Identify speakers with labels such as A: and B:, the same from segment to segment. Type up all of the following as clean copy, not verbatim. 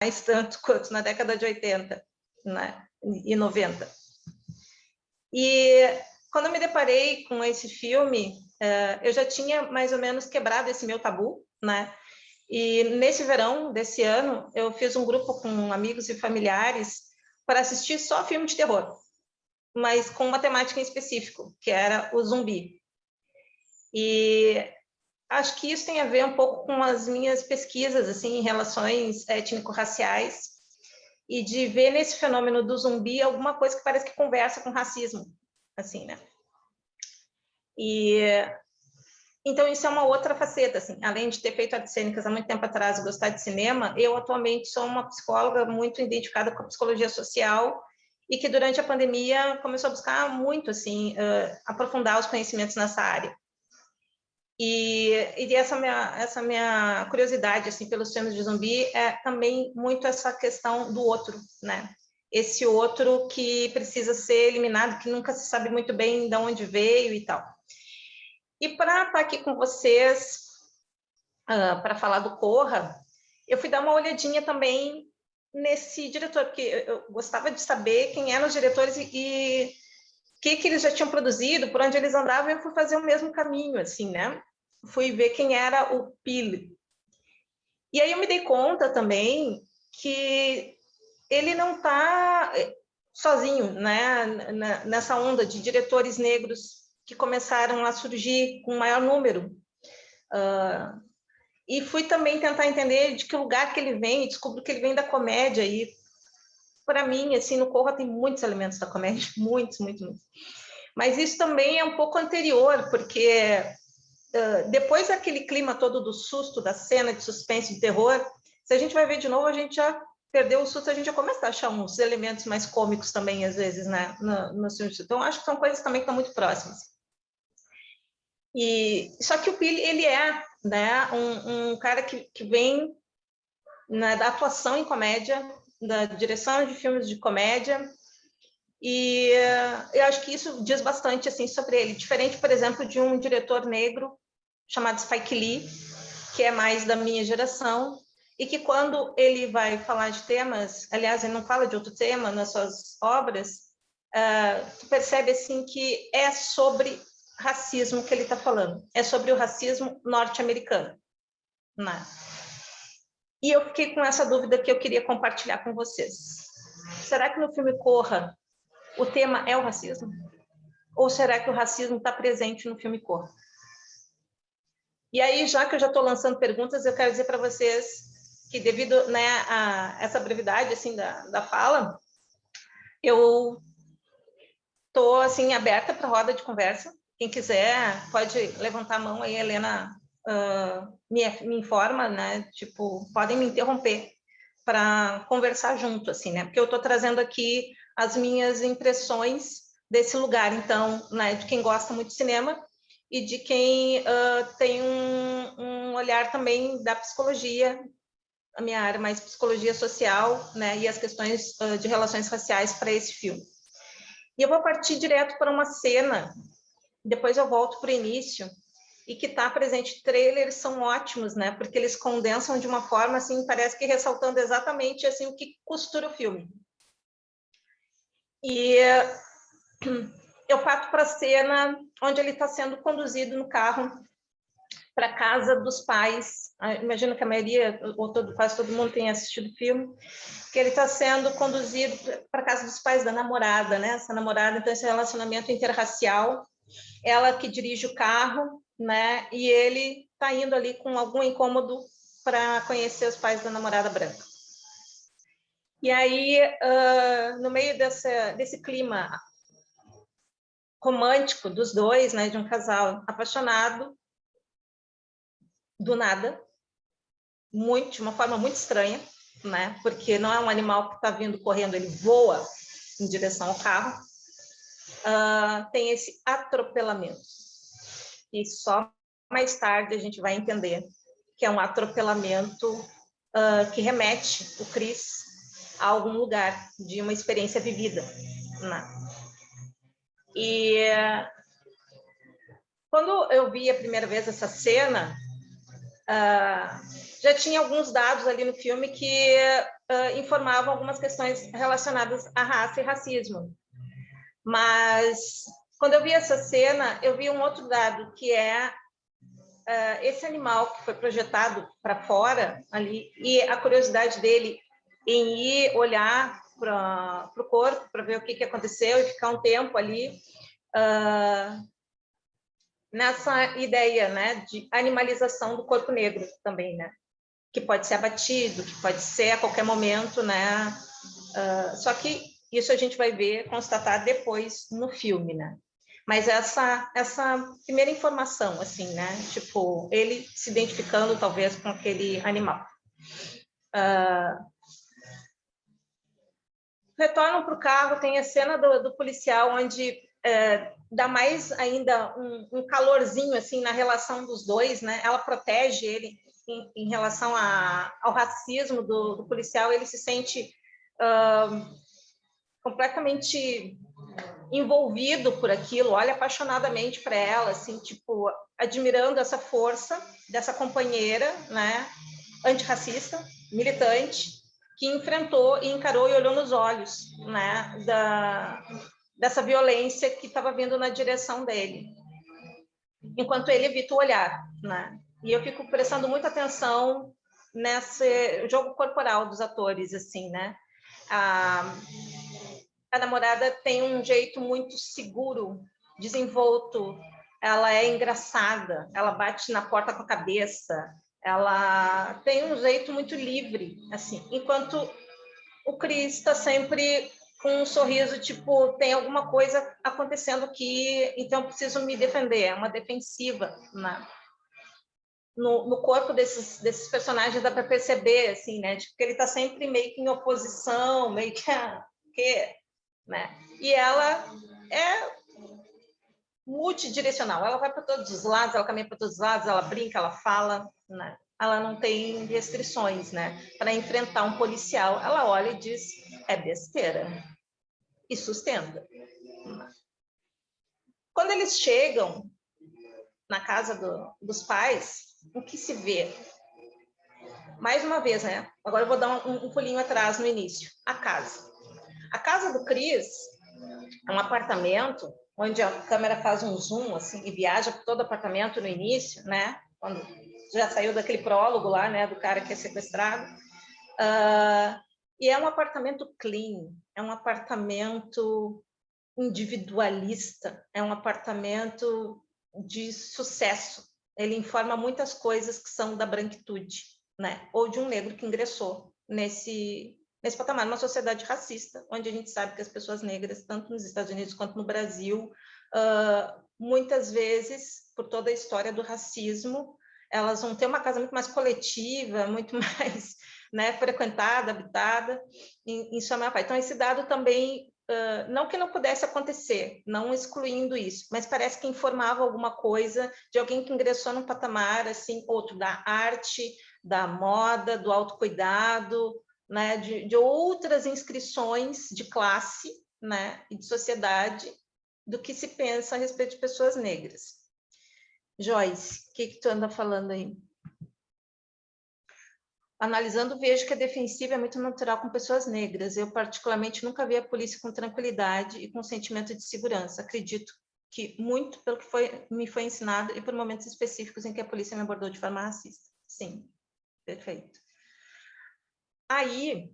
A: mais tanto quanto na década de 80, né, e 90. E quando eu me deparei com esse filme, eu já tinha mais ou menos quebrado esse meu tabu, né? E nesse verão desse ano, eu fiz um grupo com amigos e familiares para assistir só filme de terror, mas com uma temática em específico, que era o zumbi. E acho que isso tem a ver um pouco com as minhas pesquisas assim, em relações étnico-raciais, e de ver nesse fenômeno do zumbi alguma coisa que parece que conversa com racismo, assim, né? E então isso é uma outra faceta, assim, além de ter feito artes cênicas há muito tempo atrás e gostar de cinema, eu atualmente sou uma psicóloga muito identificada com a psicologia social e que durante a pandemia começou a buscar muito, assim, aprofundar os conhecimentos nessa área. E essa minha curiosidade, assim, pelos filmes de zumbi é também muito essa questão do outro, né? Esse outro que precisa ser eliminado, que nunca se sabe muito bem de onde veio e tal. E para estar aqui com vocês, para falar do Corra, eu fui dar uma olhadinha também nesse diretor, porque eu gostava de saber quem eram os diretores e o que eles já tinham produzido, por onde eles andavam, e eu fui fazer o mesmo caminho, assim, né? Fui ver quem era o Peele. E aí eu me dei conta também que ele não está sozinho, né? Nessa onda de diretores negros que começaram a surgir com maior número. E fui também tentar entender de que lugar que ele vem, e descobri que ele vem da comédia. E, para mim, assim, no Corra tem muitos elementos da comédia, muitos, muitos, muitos. Mas isso também é um pouco anterior, porque depois daquele clima todo do susto, da cena de suspense, de terror, se a gente vai ver de novo, a gente já perdeu o susto, a gente já começa a achar uns elementos mais cômicos também, às vezes, né, no filme. Então, acho que são coisas também que estão muito próximas. E só que o Peele, ele é, né, um cara que vem, né, da atuação em comédia, da direção de filmes de comédia, e eu acho que isso diz bastante assim sobre ele, diferente, por exemplo, de um diretor negro chamado Spike Lee, que é mais da minha geração, e que quando ele vai falar de temas, aliás, ele não fala de outro tema nas suas obras, tu percebe assim que é sobre racismo que ele está falando, é sobre o racismo norte-americano, né? E eu fiquei com essa dúvida que eu queria compartilhar com vocês. Será que no filme Corra o tema é o racismo? Ou será que o racismo está presente no filme Corra? E aí, já que eu já estou lançando perguntas, eu quero dizer para vocês que, devido, né, a essa brevidade assim, da fala, eu estou assim, aberta para roda de conversa. Quem quiser pode levantar a mão aí, a Helena me informa, né? Tipo, podem me interromper para conversar junto, assim, né? Porque eu estou trazendo aqui as minhas impressões desse lugar, então, né? De quem gosta muito de cinema e de quem tem um olhar também da psicologia, a minha área mais psicologia social, né? E as questões de relações raciais para esse filme. E eu vou partir direto para uma cena, depois eu volto para o início, e que está presente. Trailers são ótimos, né? Porque eles condensam de uma forma, assim, parece que ressaltando exatamente, assim, o que costura o filme. E eu parto para a cena onde ele está sendo conduzido no carro para a casa dos pais. Imagino que a maioria, ou quase todo mundo tenha assistido o filme, que ele está sendo conduzido para a casa dos pais da namorada, né? Essa namorada, então, esse relacionamento interracial, ela que dirige o carro, né? E ele está indo ali com algum incômodo para conhecer os pais da namorada branca. E aí, no meio desse clima romântico dos dois, né? De um casal apaixonado, do nada, de uma forma muito estranha, né? Porque não é um animal que está vindo correndo, ele voa em direção ao carro. Tem esse atropelamento. E só mais tarde a gente vai entender que é um atropelamento que remete o Chris a algum lugar de uma experiência vivida, né? E quando eu vi a primeira vez essa cena, já tinha alguns dados ali no filme que informavam algumas questões relacionadas à raça e racismo. Mas, quando eu vi essa cena, eu vi um outro dado, que é esse animal que foi projetado para fora ali, e a curiosidade dele em ir olhar para o corpo, para ver o que aconteceu, e ficar um tempo ali, nessa ideia, né, de animalização do corpo negro também, né? Que pode ser abatido, que pode ser a qualquer momento, né? Só que isso a gente vai ver, constatar depois no filme, né? Mas essa primeira informação, assim, né? Tipo, ele se identificando talvez com aquele animal. Retornam para o carro, tem a cena do policial, onde dá mais ainda um calorzinho, assim, na relação dos dois, né? Ela protege ele em relação ao racismo do policial, ele se sente completamente envolvido por aquilo, olha apaixonadamente para ela, assim, tipo, admirando essa força dessa companheira, né, antirracista, militante, que enfrentou e encarou e olhou nos olhos, né, dessa violência que estava vindo na direção dele, enquanto ele evita o olhar, né? E eu fico prestando muita atenção nesse jogo corporal dos atores, assim, né? A namorada tem um jeito muito seguro, desenvolto, ela é engraçada, ela bate na porta com a cabeça, ela tem um jeito muito livre, assim, enquanto o Chris está sempre com um sorriso, tipo, tem alguma coisa acontecendo aqui, então preciso me defender, é uma defensiva, né? No corpo desses personagens dá para perceber, assim, né? Tipo, que ele está sempre meio que em oposição, meio que né? E ela é multidirecional, ela vai para todos os lados, ela caminha para todos os lados, ela brinca, ela fala, né? Ela não tem restrições, né? Para enfrentar um policial, ela olha e diz, é besteira, e sustenta. Quando eles chegam na casa dos pais, o que se vê? Mais uma vez, né? Agora eu vou dar um pulinho atrás no início. A casa. A casa do Chris é um apartamento onde a câmera faz um zoom assim e viaja por todo o apartamento no início, né? Quando já saiu daquele prólogo lá, né, do cara que é sequestrado. E é um apartamento clean, é um apartamento individualista, é um apartamento de sucesso. Ele informa muitas coisas que são da branquitude, né? Ou de um negro que ingressou nesse patamar, numa sociedade racista, onde a gente sabe que as pessoas negras, tanto nos Estados Unidos quanto no Brasil, muitas vezes, por toda a história do racismo, elas vão ter uma casa muito mais coletiva, muito mais, né, frequentada, habitada, em sua maior parte. Então, esse dado também, não que não pudesse acontecer, não excluindo isso, mas parece que informava alguma coisa de alguém que ingressou num patamar, assim, outro, da arte, da moda, do autocuidado, né, de outras inscrições de classe, né, e de sociedade do que se pensa a respeito de pessoas negras. Joyce, o que tu anda falando aí? Analisando, vejo que a defensiva é muito natural com pessoas negras. Eu, particularmente, nunca vi a polícia com tranquilidade e com sentimento de segurança. Acredito que muito pelo que me foi ensinado e por momentos específicos em que a polícia me abordou de forma racista. Sim, perfeito. Aí,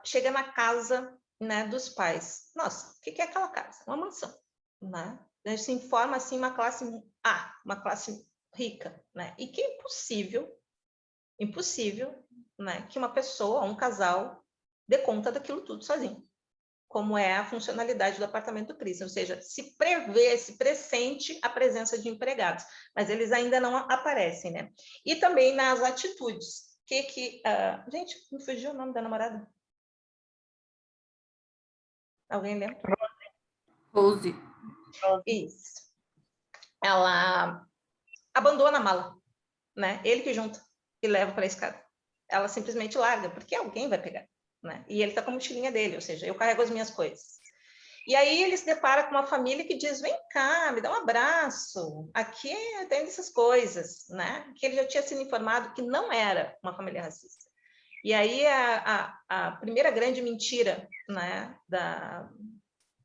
A: chega na casa, né, dos pais. Nossa, o que é aquela casa? Uma mansão, né? A gente se informa, assim, uma classe A, uma classe rica, né? E que é impossível, né, que uma pessoa, um casal, dê conta daquilo tudo sozinho, como é a funcionalidade do apartamento do Chris, ou seja, se prevê, se pressente a presença de empregados, mas eles ainda não aparecem, né? E também nas atitudes, gente, me fugiu o nome da namorada? Alguém lembra?
B: Rose.
A: Isso. Ela abandona a mala, né? Ele que junta e leva para a escada. Ela simplesmente larga, porque alguém vai pegar, né? E ele está com a mochilinha dele, ou seja, eu carrego as minhas coisas. E aí ele se depara com uma família que diz, vem cá, me dá um abraço, aqui tem essas coisas, né? Que ele já tinha sido informado que não era uma família racista. E aí a primeira grande mentira, né,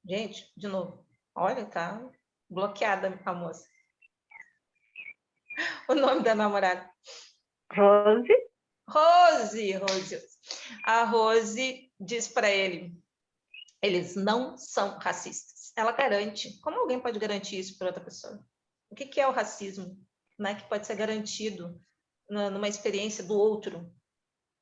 A: Gente, de novo, olha, tá bloqueada a moça. O nome da namorada.
C: Rose.
A: Rose. A Rose diz para ele, eles não são racistas. Ela garante. Como alguém pode garantir isso para outra pessoa? O que é o racismo, né, que pode ser garantido numa experiência do outro,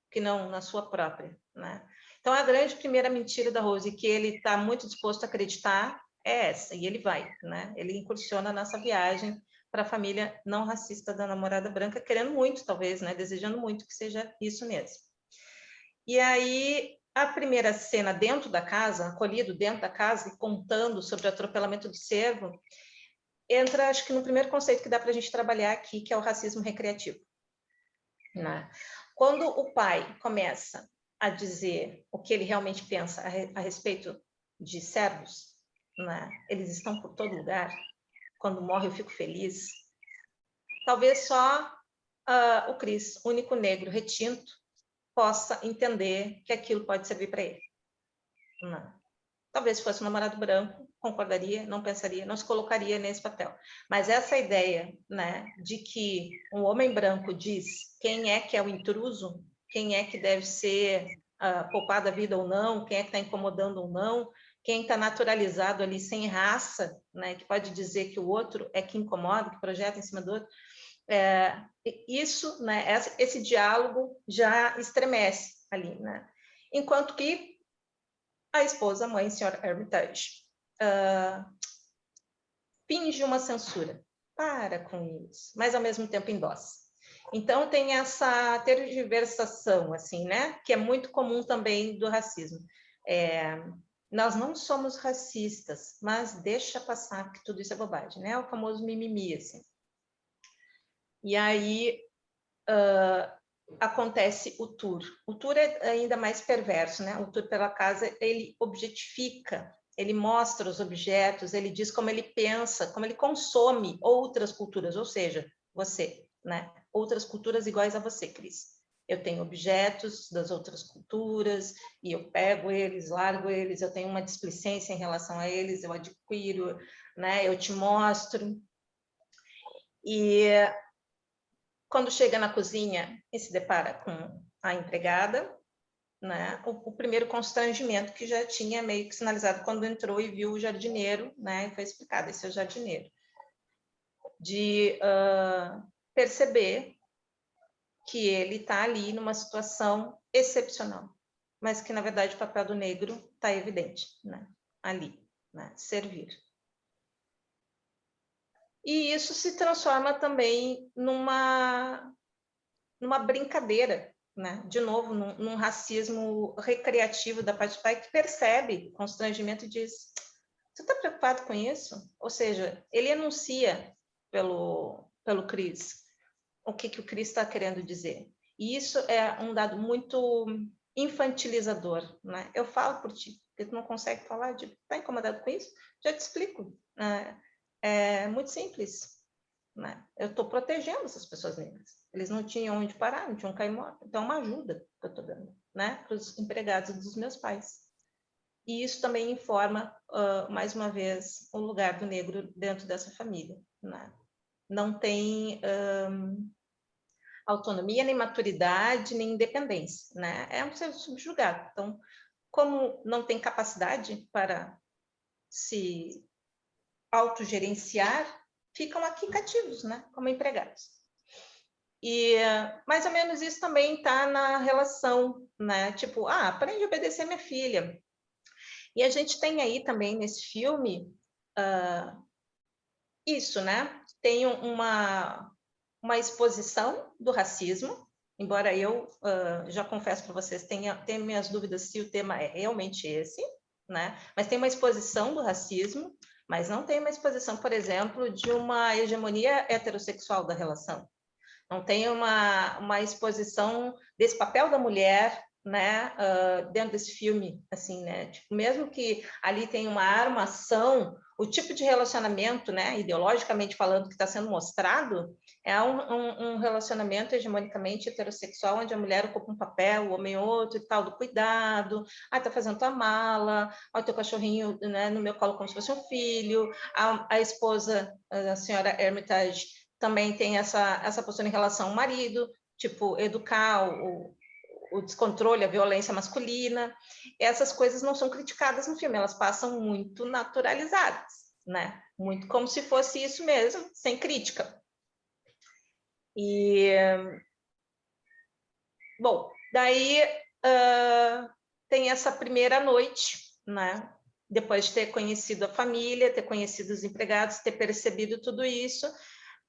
A: que não na sua própria, né? Então, a grande primeira mentira da Rose, que ele está muito disposto a acreditar, é essa, e ele vai, né? Ele incursiona nessa viagem para a família não racista da namorada branca, querendo muito, talvez, né? Desejando muito que seja isso mesmo. E aí, a primeira cena dentro da casa, acolhido dentro da casa e contando sobre o atropelamento do cervo, entra, acho que no primeiro conceito que dá para a gente trabalhar aqui, que é o racismo recreativo, né? Quando o pai começa a dizer o que ele realmente pensa a respeito de servos, né? Eles estão por todo lugar. Quando morre, eu fico feliz. Talvez só o Chris, único negro retinto, possa entender que aquilo pode servir para ele. Não. Talvez se fosse um namorado branco, concordaria, não pensaria, não se colocaria nesse papel. Mas essa ideia, né, de que um homem branco diz quem é que é o intruso, quem é que deve ser poupado da vida ou não, quem é que está incomodando ou não, quem está naturalizado ali sem raça, né, que pode dizer que o outro é que incomoda, que projeta em cima do outro, isso, né, esse diálogo já estremece ali, né? Enquanto que a esposa, a mãe, a senhora Armitage, finge uma censura. Para com isso. Mas, ao mesmo tempo, endossa. Então, tem essa tergiversação, assim, né? Que é muito comum também do racismo. Nós não somos racistas, mas deixa passar que tudo isso é bobagem, né? O famoso mimimi, assim. E aí acontece o tour. O tour é ainda mais perverso, né? O tour pela casa, ele objetifica, ele mostra os objetos, ele diz como ele pensa, como ele consome outras culturas, ou seja, você, né? Outras culturas iguais a você, Cris. Eu tenho objetos das outras culturas e eu pego eles, largo eles, eu tenho uma displicência em relação a eles, eu adquiro, né? Eu te mostro. E quando chega na cozinha e se depara com a empregada, né, o primeiro constrangimento que já tinha meio que sinalizado quando entrou e viu o jardineiro, né, e foi explicado, esse é o jardineiro, de perceber que ele está ali numa situação excepcional, mas que, na verdade, o papel do negro está evidente, né, ali, né, servir. E isso se transforma também numa brincadeira, né? De novo, num racismo recreativo da parte do pai, que percebe constrangimento e diz, você está preocupado com isso? Ou seja, ele enuncia pelo Chris o que o Chris está querendo dizer. E isso é um dado muito infantilizador, né? Eu falo por ti, porque tu não consegue falar, está incomodado com isso? Já te explico. É muito simples, né? Eu estou protegendo essas pessoas negras. Eles não tinham onde parar, não tinham caimó. Então, é uma ajuda que eu estou dando, né, para os empregados dos meus pais. E isso também informa, mais uma vez, o lugar do negro dentro dessa família, né? Não tem autonomia, nem maturidade, nem independência, né? É um ser subjugado. Então, como não tem capacidade para se autogerenciar, ficam aqui cativos, né, como empregados. E mais ou menos isso também está na relação, né? Tipo, aprende a obedecer minha filha. E a gente tem aí também nesse filme isso, né? Tem uma exposição do racismo, embora eu já confesso para vocês, tenho minhas dúvidas se o tema é realmente esse, né? Mas tem uma exposição do racismo, mas não tem uma exposição, por exemplo, de uma hegemonia heterossexual da relação. Não tem uma exposição desse papel da mulher né, dentro desse filme, assim, né, tipo, mesmo que ali tem uma armação, o tipo de relacionamento, né, ideologicamente falando, que está sendo mostrado, é um relacionamento hegemonicamente heterossexual, onde a mulher ocupa um papel, o homem outro e tal, do cuidado, tá fazendo tua mala, teu cachorrinho, né, no meu colo como se fosse um filho, a esposa, a senhora Hermitage, também tem essa postura em relação ao marido, tipo, educar o descontrole, a violência masculina. Essas coisas não são criticadas no filme, elas passam muito naturalizadas, né? Muito como se fosse isso mesmo, sem crítica. E, bom, daí tem essa primeira noite, né? Depois de ter conhecido a família, ter conhecido os empregados, ter percebido tudo isso,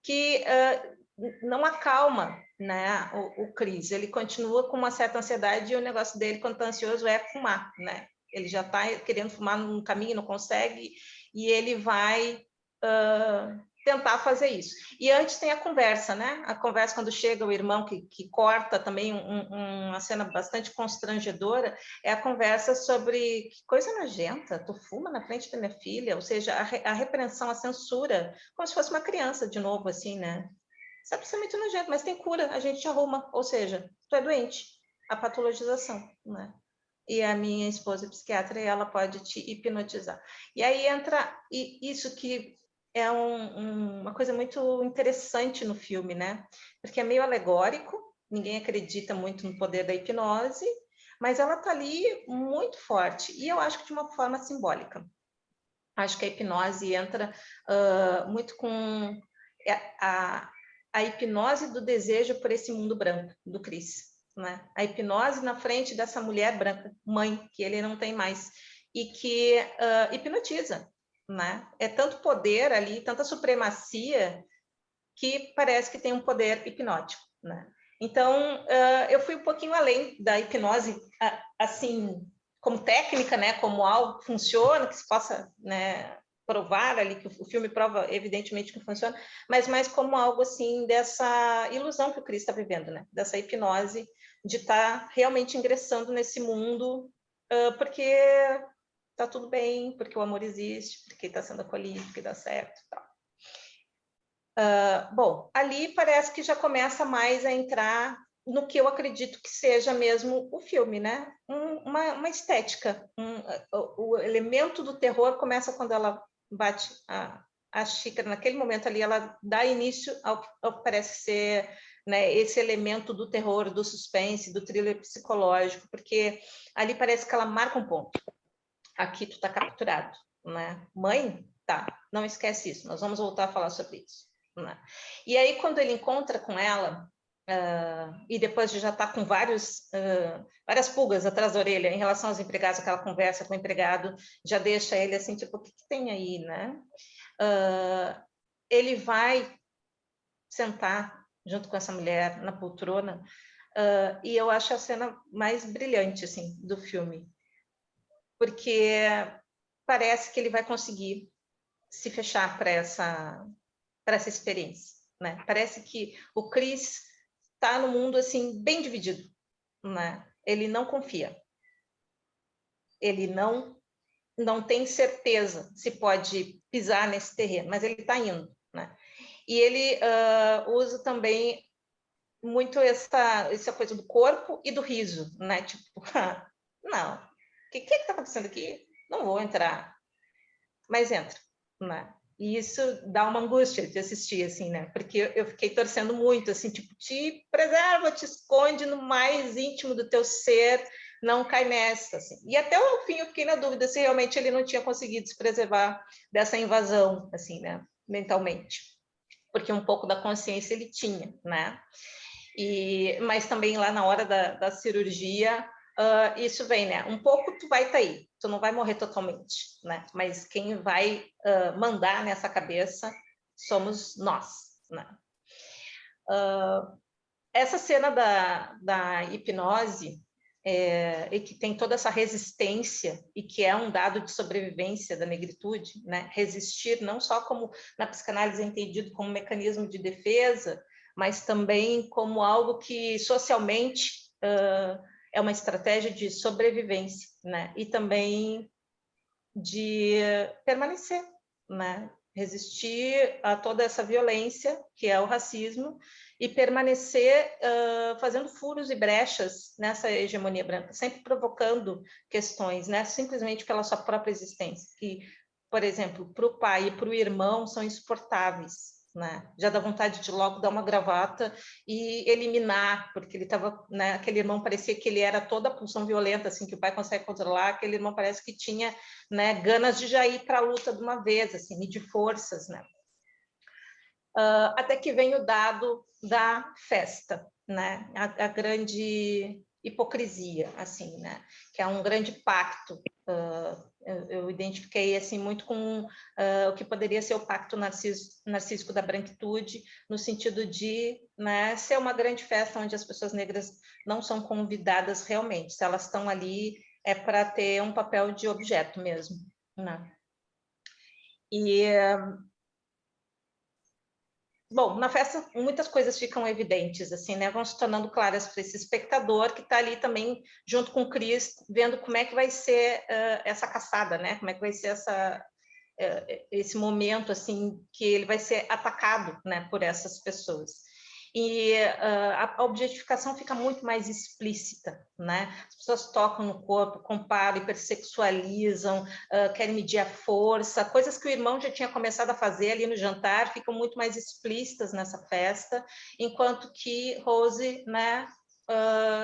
A: que não acalma, né, o Chris. Ele continua com uma certa ansiedade e o negócio dele, quando está ansioso, é fumar, né? Ele já está querendo fumar num caminho, não consegue, e ele vai tentar fazer isso. E antes tem a conversa, né? A conversa quando chega o irmão que corta também uma cena bastante constrangedora, é a conversa sobre que coisa nojenta, tu fuma na frente da minha filha, ou seja, a repreensão, a censura, como se fosse uma criança de novo, assim, né? Sabe, isso é muito nojento, mas tem cura, a gente arruma, ou seja, tu é doente, a patologização, né? E a minha esposa é psiquiatra e ela pode te hipnotizar. E aí entra isso que é uma coisa muito interessante no filme, né? Porque é meio alegórico, ninguém acredita muito no poder da hipnose, mas ela tá ali muito forte, e eu acho que de uma forma simbólica. Acho que a hipnose entra muito com a hipnose do desejo por esse mundo branco, do Chris, né? A hipnose na frente dessa mulher branca, mãe, que ele não tem mais, e que hipnotiza, né? É tanto poder ali, tanta supremacia, que parece que tem um poder hipnótico, né? Então, eu fui um pouquinho além da hipnose, assim, como técnica, né? Como algo que funciona, que se possa, né, provar ali, que o filme prova evidentemente que funciona, mas mais como algo, assim, dessa ilusão que o Chris está vivendo, né? Dessa hipnose de estar realmente ingressando nesse mundo, porque está tudo bem, porque o amor existe, porque está sendo acolhido, porque dá certo e tal. Bom, ali parece que já começa mais a entrar no que eu acredito que seja mesmo o filme, né? Uma estética. O elemento do terror começa quando ela bate a xícara. Naquele momento ali, ela dá início ao que parece ser, né, esse elemento do terror, do suspense, do thriller psicológico, porque ali parece que ela marca um ponto. Aqui tu tá capturado, né? Mãe, tá, não esquece isso, nós vamos voltar a falar sobre isso. Né? E aí, quando ele encontra com ela, e depois de já estar com várias pulgas atrás da orelha em relação aos empregados, aquela conversa com o empregado já deixa ele assim, tipo, o que tem aí, né? Ele vai sentar junto com essa mulher na poltrona, e eu acho a cena mais brilhante, assim, do filme, porque parece que ele vai conseguir se fechar para essa experiência, né? Parece que o Chris está no mundo assim bem dividido, né? Ele não confia, ele não tem certeza se pode pisar nesse terreno, mas ele está indo, né? E ele usa também muito essa coisa do corpo e do riso, né? Tipo, não, o que está acontecendo aqui? Não vou entrar, mas entra, né? E isso dá uma angústia de assistir, assim, né? Porque eu fiquei torcendo muito, assim, tipo, te preserva, te esconde no mais íntimo do teu ser, não cai nessa, assim. E até o fim eu fiquei na dúvida se realmente ele não tinha conseguido se preservar dessa invasão, assim, né? Mentalmente. Porque um pouco da consciência ele tinha, né? Mas também lá na hora da cirurgia, isso vem, né? Um pouco tu vai estar aí, tu não vai morrer totalmente, né? Mas quem vai mandar nessa cabeça somos nós, né? Essa cena da hipnose, e que tem toda essa resistência, e que é um dado de sobrevivência da negritude, né? Resistir não só como na psicanálise é entendido como mecanismo de defesa, mas também como algo que socialmente é uma estratégia de sobrevivência, né? E também de permanecer, né? Resistir a toda essa violência que é o racismo e permanecer fazendo furos e brechas nessa hegemonia branca, sempre provocando questões, né? Simplesmente pela sua própria existência, que, por exemplo, para o pai e para o irmão são insuportáveis, né? Já dá vontade de logo dar uma gravata e eliminar, porque ele estava, né? Aquele irmão parecia que ele era toda a pulsão violenta, assim, que o pai consegue controlar, aquele irmão parece que tinha, né, ganas de já ir para a luta de uma vez, assim, medir forças, né? Até que vem o dado da festa, né? A grande hipocrisia, assim, né? Que é um grande pacto. Eu identifiquei assim muito com o que poderia ser o pacto narcísico da branquitude, no sentido de, né, ser uma grande festa onde as pessoas negras não são convidadas realmente. Se elas estão ali, é para ter um papel de objeto mesmo, né? E bom, na festa muitas coisas ficam evidentes, assim, né? Vão se tornando claras para esse espectador que está ali também junto com o Chris, vendo como é que vai ser essa caçada, né? Como é que vai ser esse momento, assim, que ele vai ser atacado, né, por essas pessoas. E a objetificação fica muito mais explícita, né? As pessoas tocam no corpo, comparam, hipersexualizam, querem medir a força, coisas que o irmão já tinha começado a fazer ali no jantar, ficam muito mais explícitas nessa festa, enquanto que Rose, né,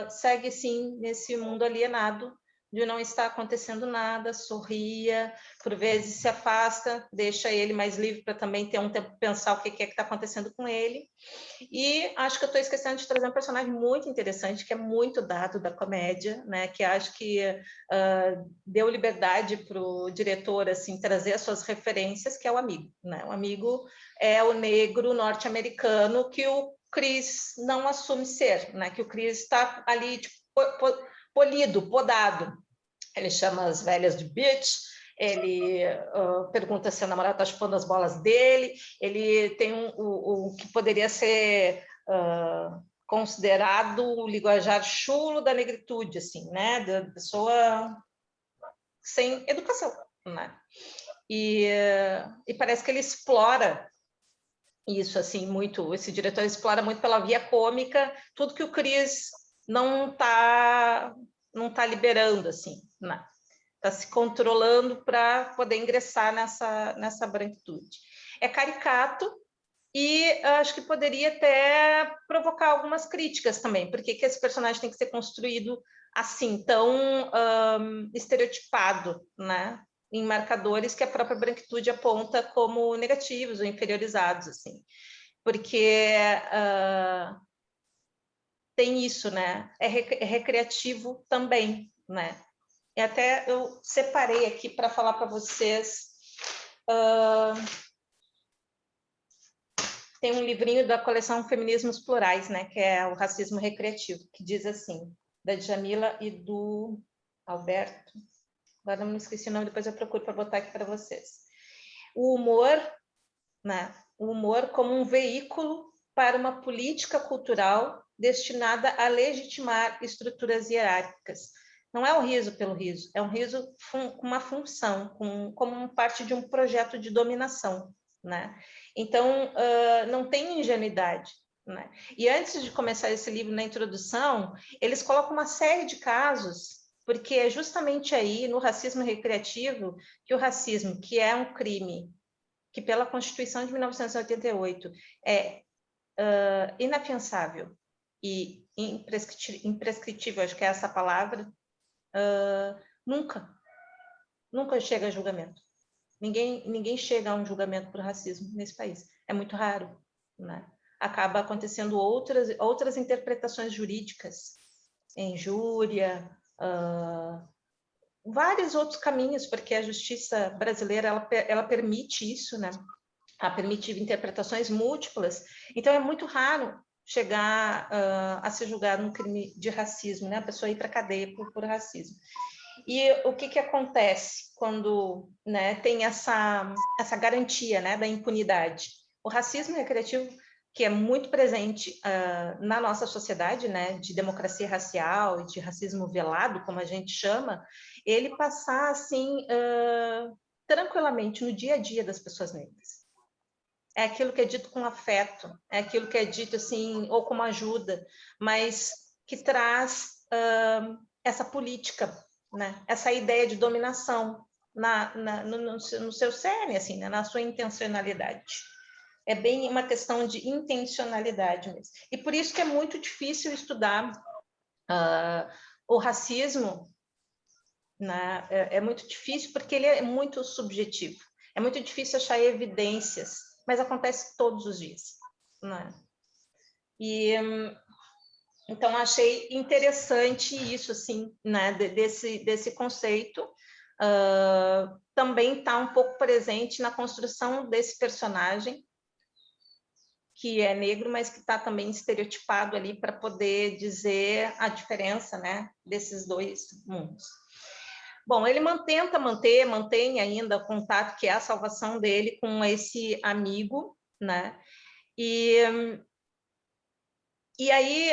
A: segue, sim, nesse mundo alienado, de não estar acontecendo nada, sorria, por vezes se afasta, deixa ele mais livre para também ter um tempo para pensar o que é que está acontecendo com ele. E acho que eu estou esquecendo de trazer um personagem muito interessante, que é muito dado da comédia, né? Que acho que deu liberdade para o diretor assim, trazer as suas referências, que é o amigo, né? O amigo é o negro norte-americano que o Chris não assume ser, né? Que o Chris está ali tipo, polido, podado. Ele chama as velhas de bitch, ele pergunta se a namorada está chupando as bolas dele, ele tem o que poderia ser considerado o linguajar chulo da negritude, assim, né? Da pessoa sem educação, né? E parece que ele explora isso, assim, muito, esse diretor explora muito pela via cômica tudo que o Chris não tá liberando, assim, né? Está se controlando para poder ingressar nessa branquitude. É caricato e acho que poderia até provocar algumas críticas também, porque que esse personagem tem que ser construído assim, tão estereotipado, né? Em marcadores que a própria branquitude aponta como negativos ou inferiorizados, assim. Porque tem isso, né? É recreativo também, né? E até eu separei aqui para falar para vocês. Tem um livrinho da coleção Feminismos Plurais, né? Que é o Racismo Recreativo, que diz assim, da Djamila e do Alberto. Agora não me esqueci o nome, depois eu procuro para botar aqui para vocês. O humor, né? O humor como um veículo para uma política cultural destinada a legitimar estruturas hierárquicas. Não é o riso pelo riso, é um riso com uma função, como parte de um projeto de dominação, né? Então, não tem ingenuidade, né? E antes de começar esse livro, na introdução, eles colocam uma série de casos, porque é justamente aí, no racismo recreativo, que o racismo, que é um crime, que pela Constituição de 1988 é inafiançável e imprescritível, acho que é essa palavra, nunca chega a julgamento. Ninguém chega a um julgamento por racismo nesse país. É muito raro, né? Acaba acontecendo outras interpretações jurídicas, injúria, vários outros caminhos, porque a justiça brasileira ela permite isso, né? Ela permite interpretações múltiplas. Então é muito raro chegar a ser julgado um crime de racismo, né? A pessoa ir para a cadeia por racismo. E o que acontece quando, né, tem essa garantia, né, da impunidade? O racismo recreativo que é muito presente na nossa sociedade, né, de democracia racial e de racismo velado, como a gente chama, ele passar assim tranquilamente no dia a dia das pessoas negras. É aquilo que é dito com afeto, é aquilo que é dito assim, ou como ajuda, mas que traz essa política, né? Essa ideia de dominação no seu cerne, assim, né? Na sua intencionalidade. É bem uma questão de intencionalidade mesmo. E por isso que é muito difícil estudar o racismo, né? É muito difícil porque ele é muito subjetivo. É muito difícil achar evidências, mas acontece todos os dias, né? E então achei interessante isso, assim, né? Desse conceito. Também está um pouco presente na construção desse personagem, que é negro, mas que está também estereotipado ali para poder dizer a diferença, né, desses dois mundos. Bom, ele mantém ainda o contato, que é a salvação dele com esse amigo, né? E aí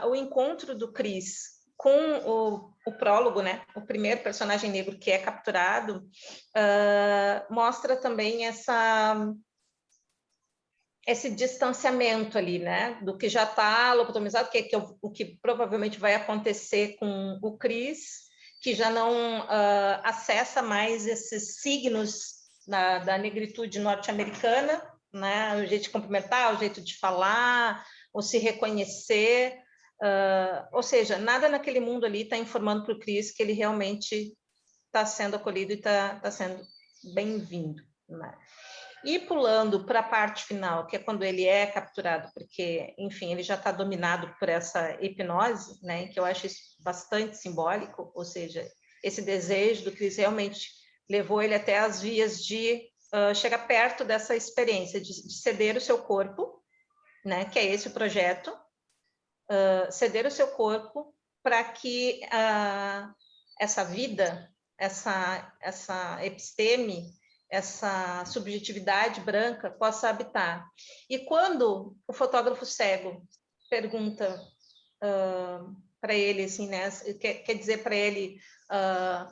A: o encontro do Chris com o prólogo, né? O primeiro personagem negro que é capturado, mostra também esse distanciamento ali, né, do que já está lobotomizado, que é o que provavelmente vai acontecer com o Chris, que já não acessa mais esses signos da negritude norte-americana, né, o jeito de cumprimentar, o jeito de falar, ou se reconhecer, ou seja, nada naquele mundo ali está informando para o Chris que ele realmente está sendo acolhido e está sendo bem-vindo, né? E pulando para a parte final, que é quando ele é capturado, porque, enfim, ele já está dominado por essa hipnose, né, que eu acho isso bastante simbólico, ou seja, esse desejo do Chris realmente levou ele até as vias de chegar perto dessa experiência, de ceder o seu corpo, né, que é esse o projeto, ceder o seu corpo para que essa vida, essa episteme, essa subjetividade branca possa habitar. E quando o fotógrafo cego pergunta para ele, assim, né, quer dizer para ele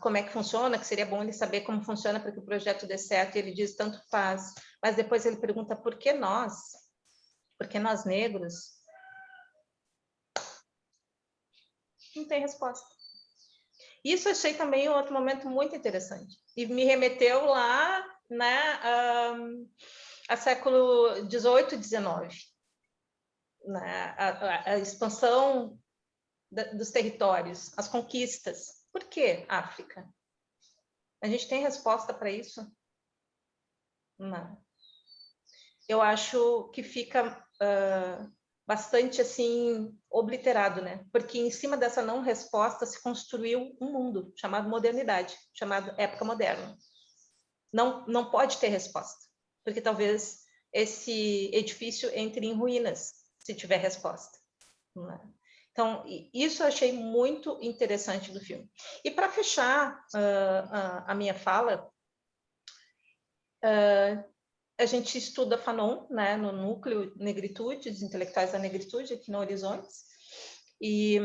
A: como é que funciona, que seria bom ele saber como funciona para que o projeto dê certo, e ele diz tanto faz, mas depois ele pergunta por que nós? Por que nós negros? Não tem resposta. Isso eu achei também um outro momento muito interessante. E me remeteu lá, né, a século XVIII, XIX. Né, a expansão dos territórios, as conquistas. Por que África? A gente tem resposta para isso? Não. Eu acho que fica bastante assim obliterado, né? Porque em cima dessa não resposta se construiu um mundo chamado modernidade, chamado época moderna. Não pode ter resposta, porque talvez esse edifício entre em ruínas se tiver resposta. Né? Então, isso eu achei muito interessante do filme. E para fechar a minha fala, a gente estuda Fanon, né, no núcleo Negritude, dos intelectuais da negritude, aqui no Horizontes, e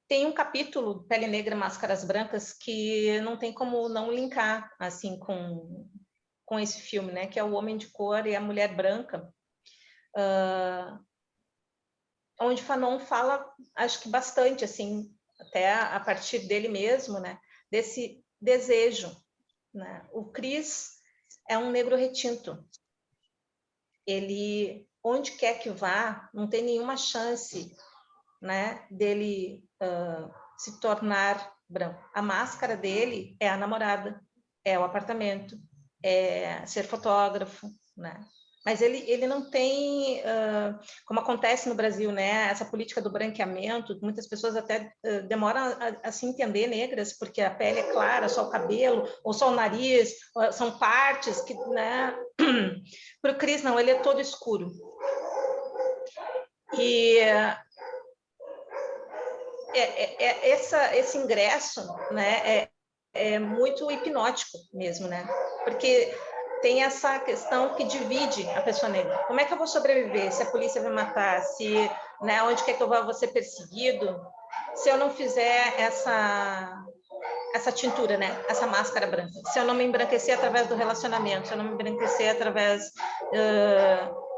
A: tem um capítulo, Pele Negra, Máscaras Brancas, que não tem como não linkar, assim, com esse filme, né, que é O Homem de Cor e a Mulher Branca, onde Fanon fala, acho que bastante, assim, até a partir dele mesmo, né, desse desejo, né? O Chris é um negro retinto. Ele, onde quer que vá, não tem nenhuma chance, né, dele se tornar branco. A máscara dele é a namorada, é o apartamento, é ser fotógrafo, né? Mas ele não tem, como acontece no Brasil, né, essa política do branqueamento, muitas pessoas até demoram a se entender negras, porque a pele é clara, só o cabelo, ou só o nariz, são partes que, né, para o Chris não, ele é todo escuro. E esse ingresso, né, é muito hipnótico mesmo, né? Porque tem essa questão que divide a pessoa negra. Como é que eu vou sobreviver se a polícia vai matar, se, né, onde quer que eu vou ser perseguido, se eu não fizer essa tintura, né, essa máscara branca, se eu não me embranquecer através do relacionamento, se eu não me embranquecer através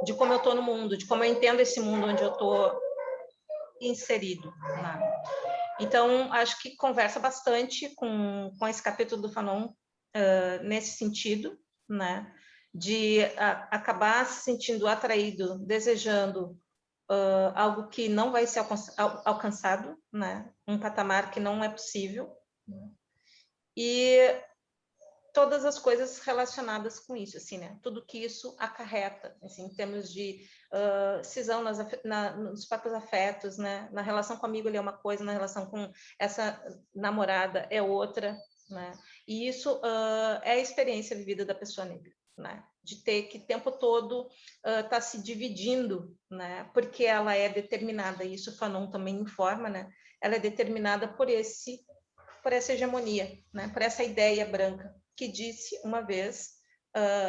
A: de como eu estou no mundo, de como eu entendo esse mundo onde eu estou inserido, né? Então, acho que conversa bastante com esse capítulo do Fanon nesse sentido, né? De acabar se sentindo atraído, desejando algo que não vai ser alcançado, né? Um patamar que não é possível. Né? E todas as coisas relacionadas com isso, assim, né? Tudo que isso acarreta, assim, em termos de cisão nos próprios afetos, né? Na relação com o amigo ele é uma coisa, na relação com essa namorada é outra, né? E isso é a experiência vivida da pessoa negra, né? De ter que o tempo todo tá se dividindo, né? Porque ela é determinada, e isso o Fanon também informa, né? Ela é determinada por essa hegemonia, né? Por essa ideia branca que disse uma vez,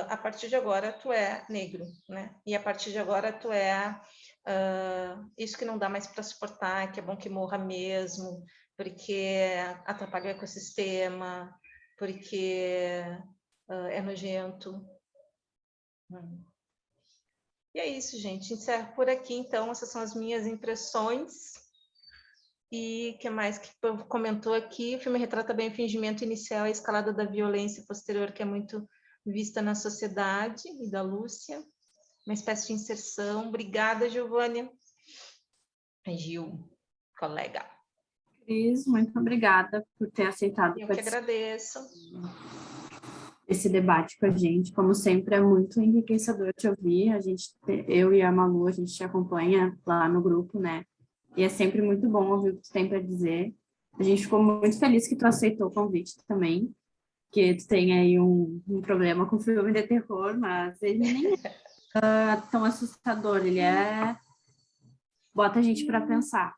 A: a partir de agora tu é negro, né? E a partir de agora tu é isso que não dá mais para suportar, que é bom que morra mesmo, porque atrapalha o ecossistema, porque é nojento. E é isso, gente. Encerro por aqui, então. Essas são as minhas impressões. E o que mais que comentou aqui? O filme retrata bem o fingimento inicial, a escalada da violência posterior, que é muito vista na sociedade, e da Lúcia. Uma espécie de inserção. Obrigada, Giovânia. Gil, colega.
B: Cris, muito obrigada por ter aceitado
A: Eu que agradeço.
B: esse debate com a gente. Como sempre, é muito enriquecedor te ouvir. Eu e a Malu, a gente te acompanha lá no grupo, né? E é sempre muito bom ouvir o que tu tem para dizer. A gente ficou muito feliz que tu aceitou o convite também, que tu tem aí um problema com filme de terror, mas ele nem é tão assustador, ele bota a gente para pensar.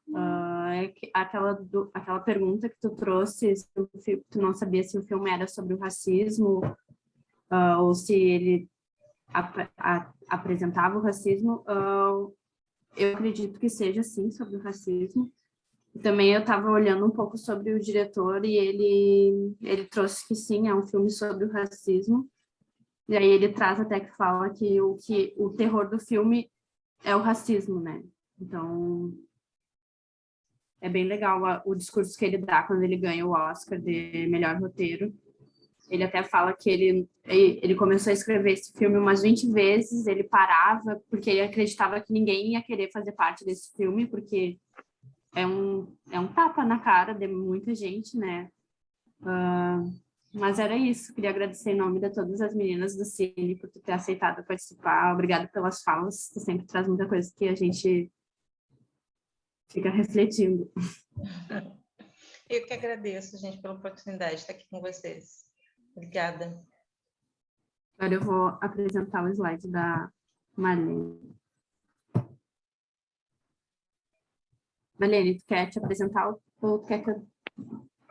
B: Aquela pergunta que tu trouxe, se tu não sabia se o filme era sobre o racismo, ou se ele apresentava o racismo, eu acredito que seja, sim, sobre o racismo. Também eu estava olhando um pouco sobre o diretor e ele trouxe que, sim, é um filme sobre o racismo. E aí ele traz até que fala que o terror do filme é o racismo, né? Então, é bem legal o discurso que ele dá quando ele ganha o Oscar de melhor roteiro. Ele até fala que ele começou a escrever esse filme umas 20 vezes, ele parava, porque ele acreditava que ninguém ia querer fazer parte desse filme, porque é um tapa na cara de muita gente, né? Mas era isso, queria agradecer em nome de todas as meninas do Cine por ter aceitado participar, obrigada pelas falas, tu sempre traz muita coisa que a gente fica refletindo.
A: Eu que agradeço, gente, pela oportunidade de estar aqui com vocês. Obrigada.
B: Agora eu vou apresentar o slide da Marlene. Marlene, tu quer te apresentar ou tu quer que eu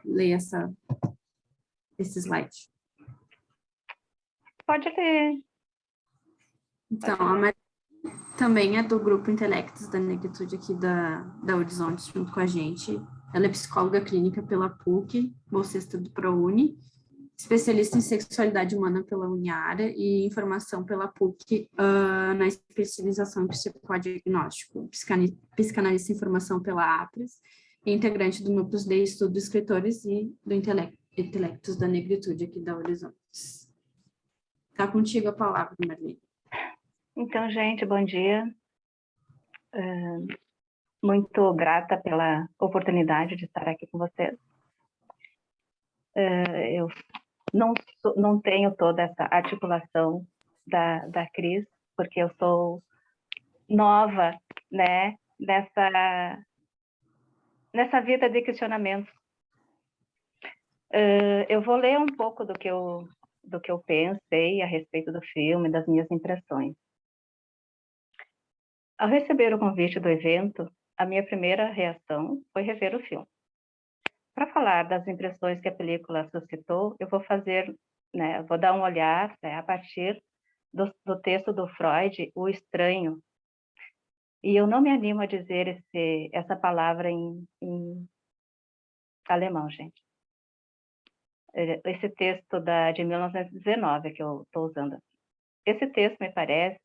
B: leia esse slide?
C: Pode ler.
B: Então, a Marlene também é do grupo Intelectos da Negritude aqui da Horizonte, junto com a gente. Ela é psicóloga clínica pela PUC, bolsista do ProUni, especialista em sexualidade humana pela Uniara e informação pela PUC na especialização em psicodiagnóstico, psicanalista em formação pela APRES, e integrante do núcleo de estudo escritores e do Intelectos da Negritude aqui da Horizontes. Está contigo a palavra, Marlene.
C: Então, gente, bom dia. Muito grata pela oportunidade de estar aqui com vocês. Eu não tenho toda essa articulação da Cris, porque eu sou nova, né, nessa vida de questionamento. Eu vou ler um pouco do que eu pensei a respeito do filme, das minhas impressões. Ao receber o convite do evento, a minha primeira reação foi rever o filme. Para falar das impressões que a película suscitou, eu vou fazer né? Vou dar um olhar, né, a partir do texto do Freud, O Estranho. E eu não me animo a dizer essa palavra em alemão, gente. Esse texto de 1919 que eu estou usando. Esse texto me parece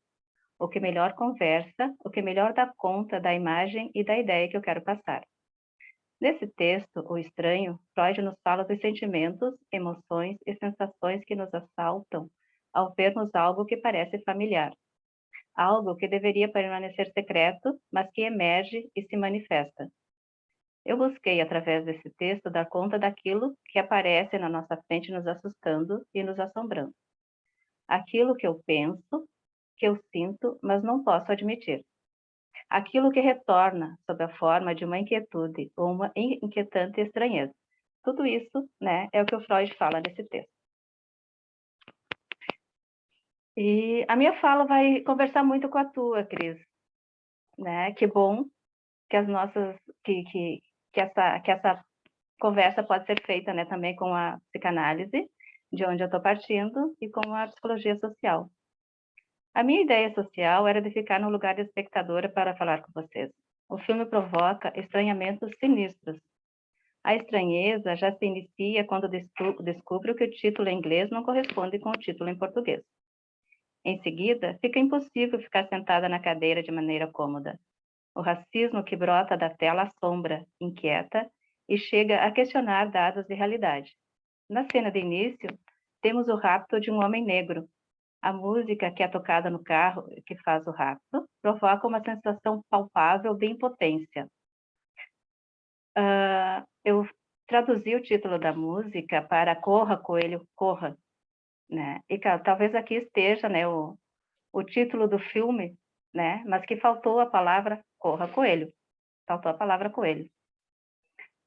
C: o que melhor conversa, o que melhor dá conta da imagem e da ideia que eu quero passar. Nesse texto, O Estranho, Freud nos fala dos sentimentos, emoções e sensações que nos assaltam ao vermos algo que parece familiar. Algo que deveria permanecer secreto, mas que emerge e se manifesta. Eu busquei, através desse texto, dar conta daquilo que aparece na nossa frente nos assustando e nos assombrando. Aquilo que eu penso, que eu sinto, mas não posso admitir. Aquilo que retorna sob a forma de uma inquietude ou uma inquietante estranheza. Tudo isso, né, é o que o Freud fala nesse texto. E a minha fala vai conversar muito com a tua, Cris, né? Que bom que as nossas que essa conversa pode ser feita, né, também com a psicanálise, de onde eu estou partindo, e com a psicologia social. A minha ideia social era de ficar no lugar de espectadora para falar com vocês. O filme provoca estranhamentos sinistros. A estranheza já se inicia quando descubro que o título em inglês não corresponde com o título em português. Em seguida, fica impossível ficar sentada na cadeira de maneira cômoda. O racismo que brota da tela assombra, inquieta e chega a questionar dados de realidade. Na cena de início, temos o rapto de um homem negro. A música que é tocada no carro que faz o rapto provoca uma sensação palpável de impotência. Eu traduzi o título da música para Corra, Coelho, Corra, né? E talvez aqui esteja, né, o título do filme, né? Mas que faltou a palavra Corra, Coelho. Faltou a palavra coelho.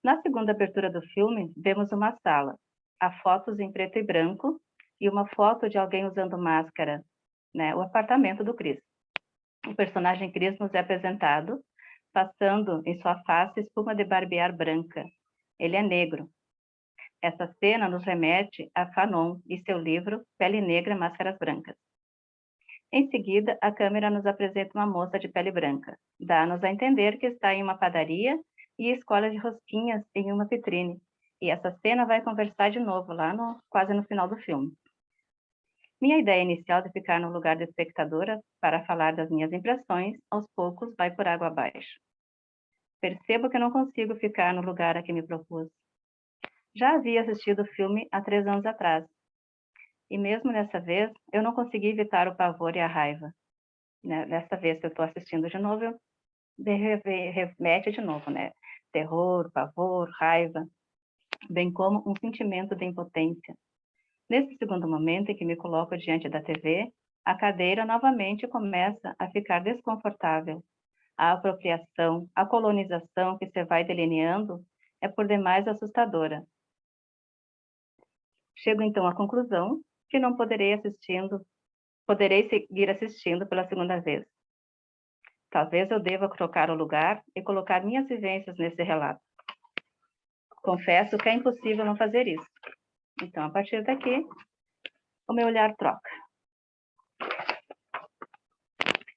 C: Na segunda abertura do filme, vemos uma sala. Há fotos em preto e branco e uma foto de alguém usando máscara, né? O apartamento do Chris. O personagem Chris nos é apresentado, passando em sua face espuma de barbear branca. Ele é negro. Essa cena nos remete a Fanon e seu livro Pele Negra, Máscaras Brancas. Em seguida, a câmera nos apresenta uma moça de pele branca. Dá-nos a entender que está em uma padaria e escolha de rosquinhas em uma vitrine. E essa cena vai conversar de novo, quase no final do filme. Minha ideia inicial de ficar no lugar de espectadora para falar das minhas impressões, aos poucos vai por água abaixo. Percebo que não consigo ficar no lugar a que me propus. Já havia assistido o filme há 3 anos atrás. E mesmo dessa vez, eu não consegui evitar o pavor e a raiva. Dessa vez que eu estou assistindo de novo, remete de novo, né? Terror, pavor, raiva, bem como um sentimento de impotência. Nesse segundo momento em que me coloco diante da TV, a cadeira novamente começa a ficar desconfortável. A apropriação, a colonização que se vai delineando é por demais assustadora. Chego então à conclusão que não poderei seguir assistindo pela segunda vez. Talvez eu deva trocar o lugar e colocar minhas vivências nesse relato. Confesso que é impossível não fazer isso. Então, a partir daqui, o meu olhar troca.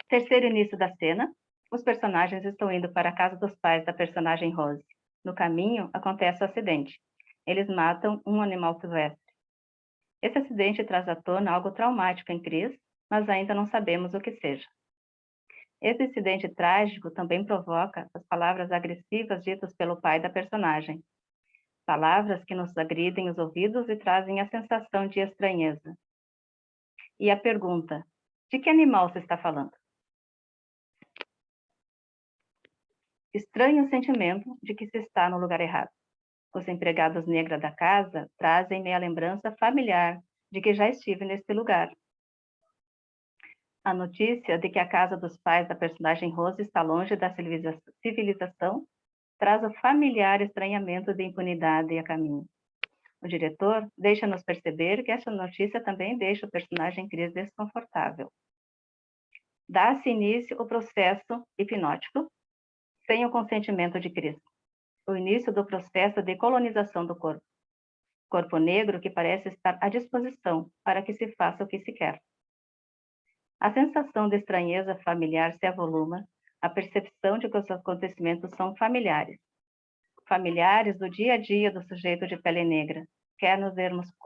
C: Terceiro início da cena, os personagens estão indo para a casa dos pais da personagem Rose. No caminho, acontece o acidente. Eles matam um animal silvestre. Esse acidente traz à tona algo traumático em Chris, mas ainda não sabemos o que seja. Esse incidente trágico também provoca as palavras agressivas ditas pelo pai da personagem. Palavras que nos agridem os ouvidos e trazem a sensação de estranheza. E a pergunta, de que animal se está falando? Estranho o sentimento de que se está no lugar errado. Os empregados negros da casa trazem-me a lembrança familiar de que já estive nesse lugar. A notícia de que a casa dos pais da personagem Rose está longe da civilização traz o familiar estranhamento de impunidade a caminho. O diretor deixa-nos perceber que essa notícia também deixa o personagem Chris desconfortável. Dá-se início o processo hipnótico sem o consentimento de Chris. O início do processo de colonização do corpo. corpo negro que parece estar à disposição para que se faça o que se quer. A sensação de estranheza familiar se avoluma, a percepção de que os acontecimentos são familiares. Familiares do dia a dia do sujeito de pele negra, quer nos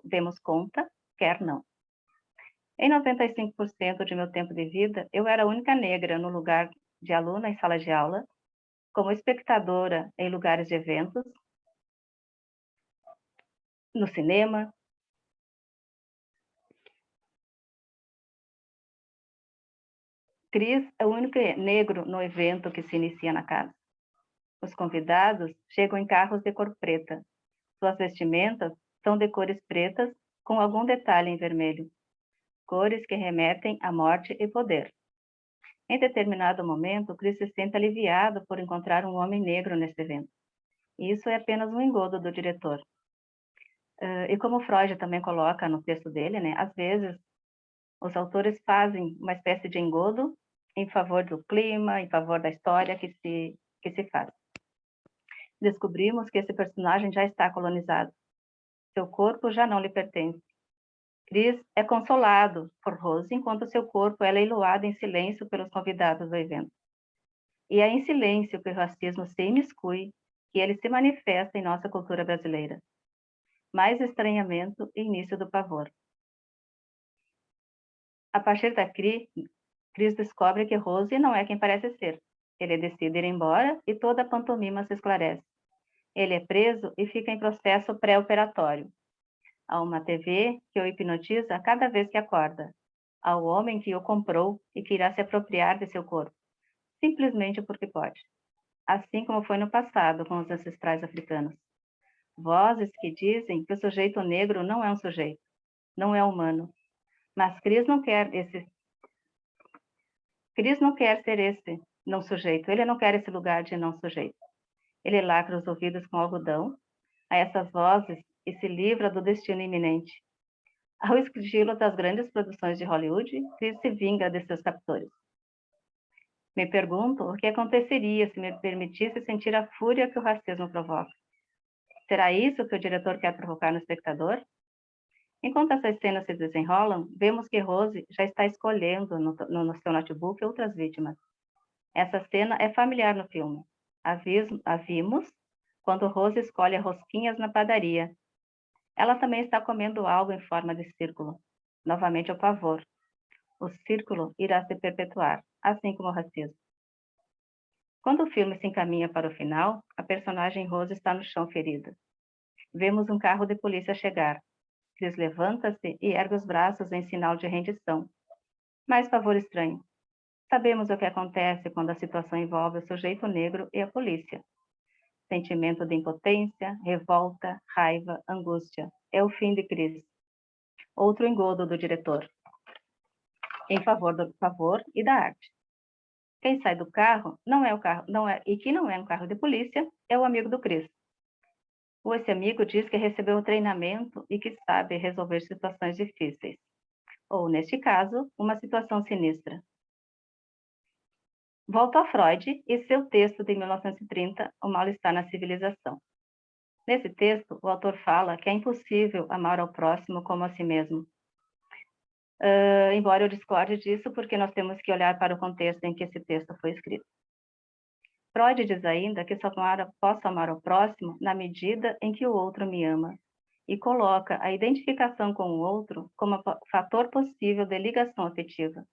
C: demos conta, quer não. Em 95% de meu tempo de vida, eu era a única negra no lugar de aluna em sala de aula, como espectadora em lugares de eventos, no cinema. Cris é o único negro no evento que se inicia na casa. Os convidados chegam em carros de cor preta. Suas vestimentas são de cores pretas com algum detalhe em vermelho. Cores que remetem à morte e poder. Em determinado momento, Chris se sente aliviado por encontrar um homem negro nesse evento. E isso é apenas um engodo do diretor. E como Freud também coloca no texto dele, né, às vezes os autores fazem uma espécie de engodo em favor do clima, em favor da história que se faz. Descobrimos que esse personagem já está colonizado. Seu corpo já não lhe pertence. Chris é consolado por Rose, enquanto seu corpo é leiloado em silêncio pelos convidados do evento. E é em silêncio que o racismo se imiscui, que ele se manifesta em nossa cultura brasileira. Mais estranhamento e início do pavor. A partir daqui, Chris descobre que Rose não é quem parece ser. Ele decide ir embora e toda a pantomima se esclarece. Ele é preso e fica em processo pré-operatório. Há uma TV que o hipnotiza a cada vez que acorda. Há o homem que o comprou e que irá se apropriar de seu corpo, simplesmente porque pode. Assim como foi no passado com os ancestrais africanos. Vozes que dizem que o sujeito negro não é um sujeito, não é humano. Mas Chris não quer ser esse não sujeito, ele não quer esse lugar de não sujeito. Ele lacra os ouvidos com algodão a essas vozes e se livra do destino iminente. Ao esquilo das grandes produções de Hollywood, Chris se vinga de seus captores. Me pergunto o que aconteceria se me permitisse sentir a fúria que o racismo provoca. Será isso que o diretor quer provocar no espectador? Enquanto essas cenas se desenrolam, vemos que Rose já está escolhendo no seu notebook outras vítimas. Essa cena é familiar no filme. A vimos quando Rose escolhe rosquinhas na padaria. Ela também está comendo algo em forma de círculo. Novamente o pavor. O círculo irá se perpetuar, assim como o racismo. Quando o filme se encaminha para o final, a personagem Rose está no chão ferida. Vemos um carro de polícia chegar. Chris levanta-se e ergue os braços em sinal de rendição. Mais pavor estranho. Sabemos o que acontece quando a situação envolve o sujeito negro e a polícia. Sentimento de impotência, revolta, raiva, angústia. É o fim de Chris. Outro engodo do diretor. Em favor do pavor e da arte. Quem sai do carro e que não é um carro de polícia, é o amigo do Chris. Esse amigo diz que recebeu treinamento e que sabe resolver situações difíceis. Ou, neste caso, uma situação sinistra. Volto a Freud e seu texto de 1930, O Mal-Estar na Civilização. Nesse texto, o autor fala que é impossível amar ao próximo como a si mesmo. Embora eu discorde disso, porque nós temos que olhar para o contexto em que esse texto foi escrito. Freud diz ainda que só posso amar o próximo na medida em que o outro me ama, e coloca a identificação com o outro como fator possível de ligação afetiva.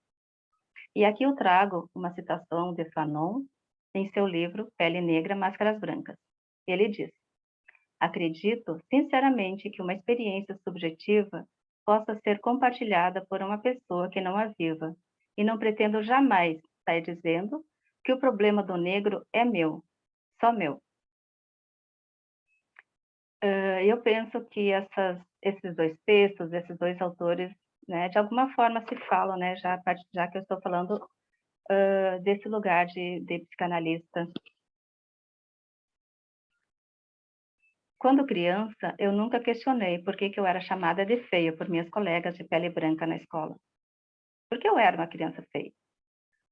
C: E aqui eu trago uma citação de Fanon em seu livro Pele Negra, Máscaras Brancas. Ele diz: acredito sinceramente que uma experiência subjetiva possa ser compartilhada por uma pessoa que não a viva, e não pretendo jamais sair dizendo que o problema do negro é meu, só meu. Eu penso que esses dois textos, esses dois autores, né, de alguma forma se falam, né, já que eu estou falando desse lugar de psicanalista. Quando criança, eu nunca questionei por que eu era chamada de feia por minhas colegas de pele branca na escola. Porque eu era uma criança feia.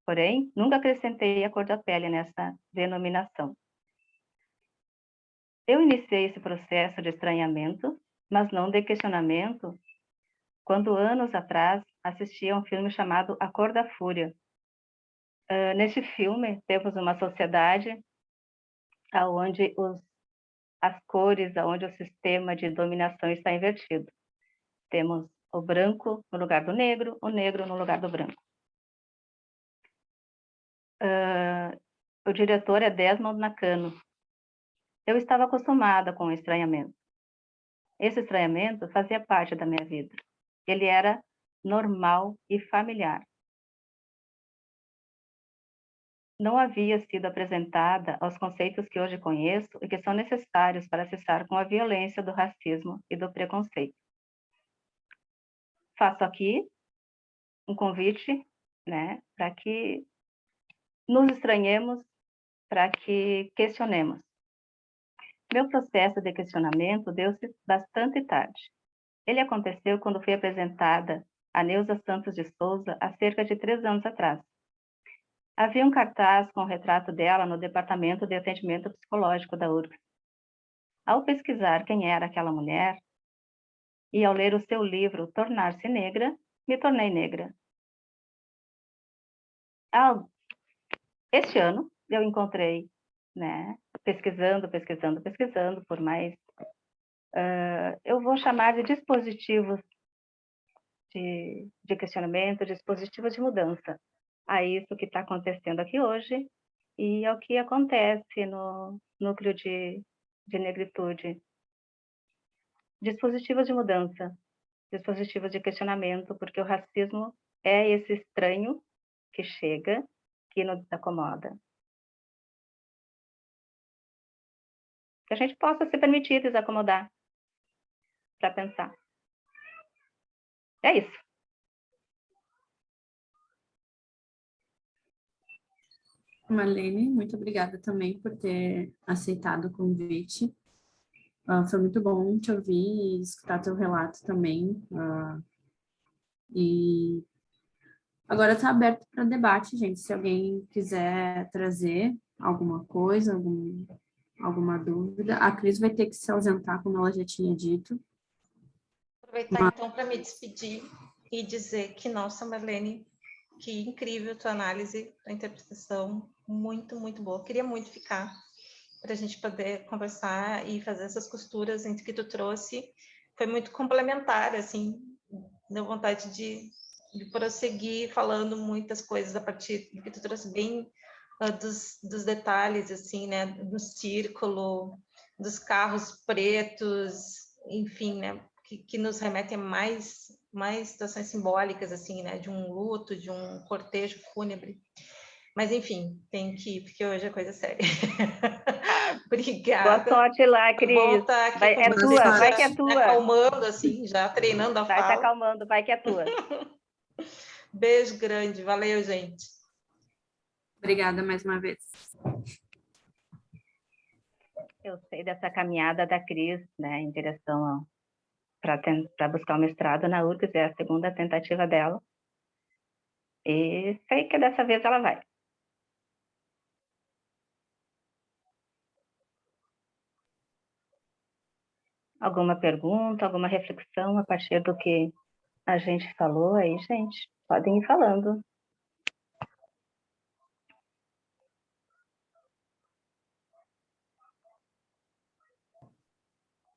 C: Porém, nunca acrescentei a cor da pele nessa denominação. Eu iniciei esse processo de estranhamento mas não de questionamento, quando anos atrás assisti a um filme chamado A Cor da Fúria. Nesse filme, temos uma sociedade onde as cores, onde o sistema de dominação está invertido. Temos o branco no lugar do negro, o negro no lugar do branco. O diretor é Desmond Nakano. Eu estava acostumada com o estranhamento. Esse estranhamento fazia parte da minha vida. Ele era normal e familiar. Não havia sido apresentada aos conceitos que hoje conheço e que são necessários para cessar com a violência do racismo e do preconceito. Faço aqui um convite, né, para que nos estranhemos, para que questionemos. Meu processo de questionamento deu-se bastante tarde. Ele aconteceu quando fui apresentada a Neuza Santos de Souza há cerca de 3 anos atrás. Havia um cartaz com o retrato dela no departamento de atendimento psicológico da URGS. Ao pesquisar quem era aquela mulher, e ao ler o seu livro Tornar-se Negra, me tornei negra. Este ano, eu encontrei, né, pesquisando por mais, eu vou chamar de dispositivos de questionamento, dispositivos de mudança, a isso que está acontecendo aqui hoje e ao que acontece no núcleo de negritude. Dispositivos de mudança, dispositivos de questionamento, porque o racismo é esse estranho que chega, que nos desacomoda. Que a gente possa se permitir desacomodar para pensar. É isso.
B: Marlene, muito obrigada também por ter aceitado o convite. Foi muito bom te ouvir e escutar teu relato também. E agora está aberto para debate, gente. Se alguém quiser trazer alguma coisa, alguma dúvida. A Cris vai ter que se ausentar, como ela já tinha dito.
A: Aproveitar então para me despedir e dizer que, nossa, Marlene, que incrível tua análise, tua interpretação, muito, muito boa. Queria muito ficar para a gente poder conversar e fazer essas costuras entre que tu trouxe. Foi muito complementar, assim, deu vontade de prosseguir falando muitas coisas a partir do que tu trouxe, bem dos detalhes, assim, né, do círculo, dos carros pretos, enfim, né, que nos remetem a mais situações simbólicas, assim, né, de um luto, de um cortejo fúnebre. Mas, enfim, tem que ir, porque hoje é coisa séria. Obrigada.
C: Boa sorte lá, Cris.
A: Vou estar aqui
C: vai,
A: com
C: é
A: você,
C: tua, vai que é tua.
A: acalmando, assim, já treinando a
C: vai
A: fala.
C: Vai te acalmando, vai que é tua.
A: Beijo grande, valeu, gente.
B: Obrigada mais uma vez.
C: Eu sei dessa caminhada da Cris, né, em direção para buscar o mestrado na URGS, é a segunda tentativa dela. E sei que dessa vez ela vai. Alguma pergunta, alguma reflexão a partir do que a gente falou aí, gente? Podem ir falando.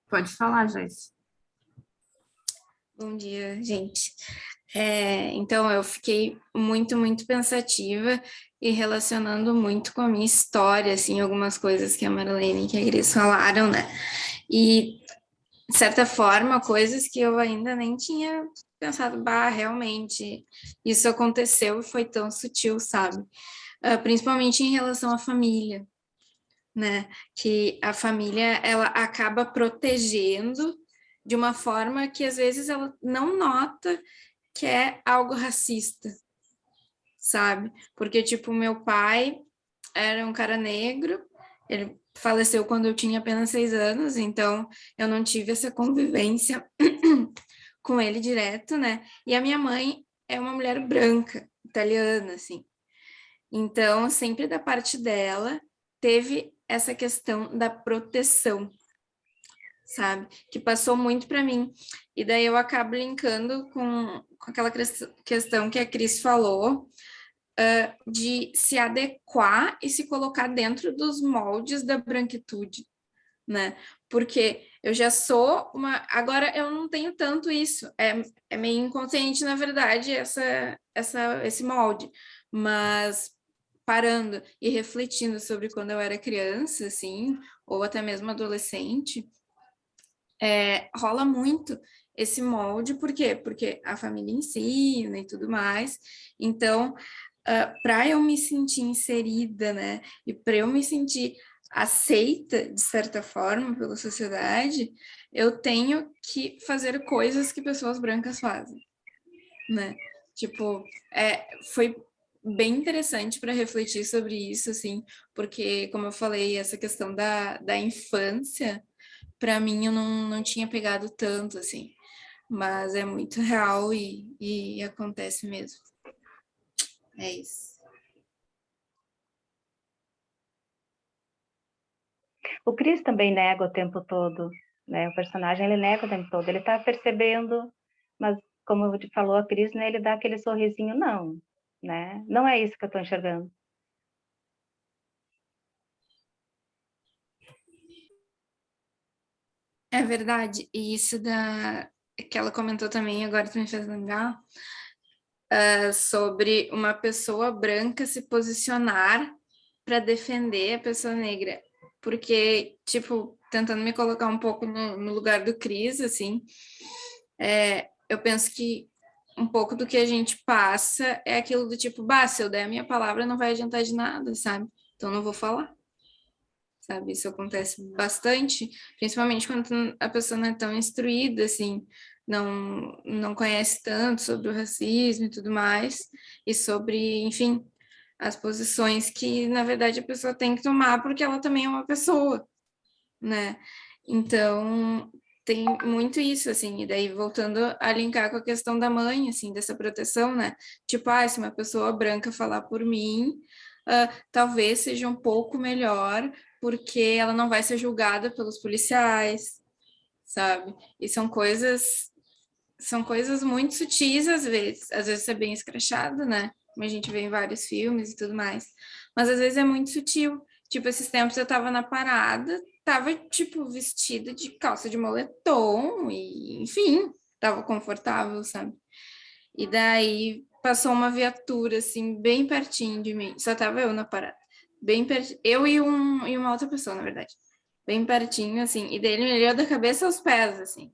B: Pode falar, Joyce.
D: Bom dia, gente. Então, eu fiquei muito, muito pensativa e relacionando muito com a minha história, assim, algumas coisas que a Marlene e que a Cris falaram, né? E, de certa forma, coisas que eu ainda nem tinha pensado, realmente, isso aconteceu e foi tão sutil, sabe? Principalmente em relação à família, né? Que a família, ela acaba protegendo de uma forma que, às vezes, ela não nota que é algo racista, sabe? Porque, tipo, meu pai era um cara negro, ele faleceu quando eu tinha apenas 6 anos, então eu não tive essa convivência com ele direto, né? E a minha mãe é uma mulher branca, italiana, assim. Então, sempre da parte dela, teve essa questão da proteção, sabe? Que passou muito para mim. E daí eu acabo linkando com aquela questão que a Cris falou, de se adequar e se colocar dentro dos moldes da branquitude, né? Porque eu já sou uma... Agora eu não tenho tanto isso. É meio inconsciente, na verdade, esse molde. Mas parando e refletindo sobre quando eu era criança, assim, ou até mesmo adolescente, rola muito esse molde, por quê? Porque a família ensina e tudo mais. Então, para eu me sentir inserida, né, e para eu me sentir aceita, de certa forma, pela sociedade, eu tenho que fazer coisas que pessoas brancas fazem, né? Tipo, foi bem interessante para refletir sobre isso, assim, porque, como eu falei, essa questão da infância, para mim, eu não tinha pegado tanto, assim, mas é muito real e acontece mesmo. É isso.
C: O Chris também nega o tempo todo, né? O personagem, ele nega o tempo todo. Ele tá percebendo, mas como eu te falou, a Cris, né? Ele dá aquele sorrisinho, não, né? Não é isso que eu tô enxergando.
D: É verdade. E isso que ela comentou também, agora tu me fez lembrar, sobre uma pessoa branca se posicionar para defender a pessoa negra. Porque, tipo, tentando me colocar um pouco no lugar do Cris, assim, eu penso que um pouco do que a gente passa é aquilo do tipo, bah, se eu der a minha palavra não vai adiantar de nada, sabe? Então não vou falar, sabe? Isso acontece bastante, principalmente quando a pessoa não é tão instruída, assim, não conhece tanto sobre o racismo e tudo mais, e sobre, enfim, as posições que, na verdade, a pessoa tem que tomar porque ela também é uma pessoa, né? Então, tem muito isso, assim, e daí voltando a linkar com a questão da mãe, assim, dessa proteção, né? Tipo, se uma pessoa branca falar por mim, talvez seja um pouco melhor, porque ela não vai ser julgada pelos policiais, sabe? E são coisas muito sutis às vezes é bem escrachado, né? Como a gente vê em vários filmes e tudo mais. Mas às vezes é muito sutil. Tipo, esses tempos eu tava na parada, tava, tipo, vestida de calça de moletom e, enfim, tava confortável, sabe? E daí passou uma viatura, assim, bem pertinho de mim. Só tava eu na parada. Bem pertinho. Eu e uma outra pessoa, na verdade. Bem pertinho, assim. E daí ele me olhou da cabeça aos pés, assim.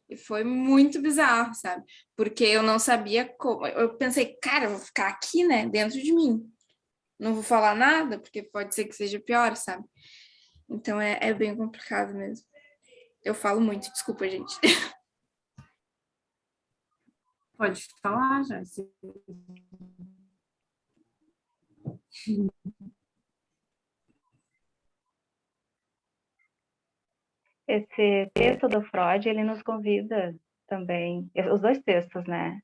D: E foi muito bizarro, sabe? Porque eu não sabia como. Eu pensei, cara, eu vou ficar aqui, né? Dentro de mim. Não vou falar nada, porque pode ser que seja pior, sabe? Então é bem complicado mesmo. Eu falo muito, desculpa, gente.
B: Pode falar, já.
C: Esse texto do Freud, ele nos convida também, os dois textos, né?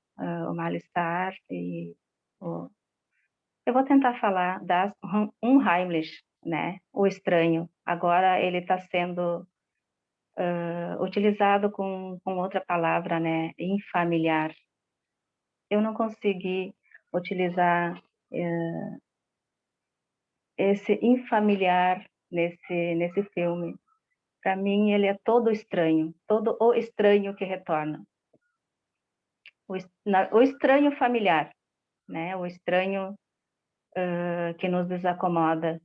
C: O Mal-Estar e o... Eu vou tentar falar das Unheimlich, né? O estranho. Agora ele está sendo utilizado com outra palavra, né? Infamiliar. Eu não consegui utilizar esse infamiliar nesse filme. Para mim, ele é todo estranho, todo o estranho que retorna. O estranho familiar, né? O estranho que nos desacomoda.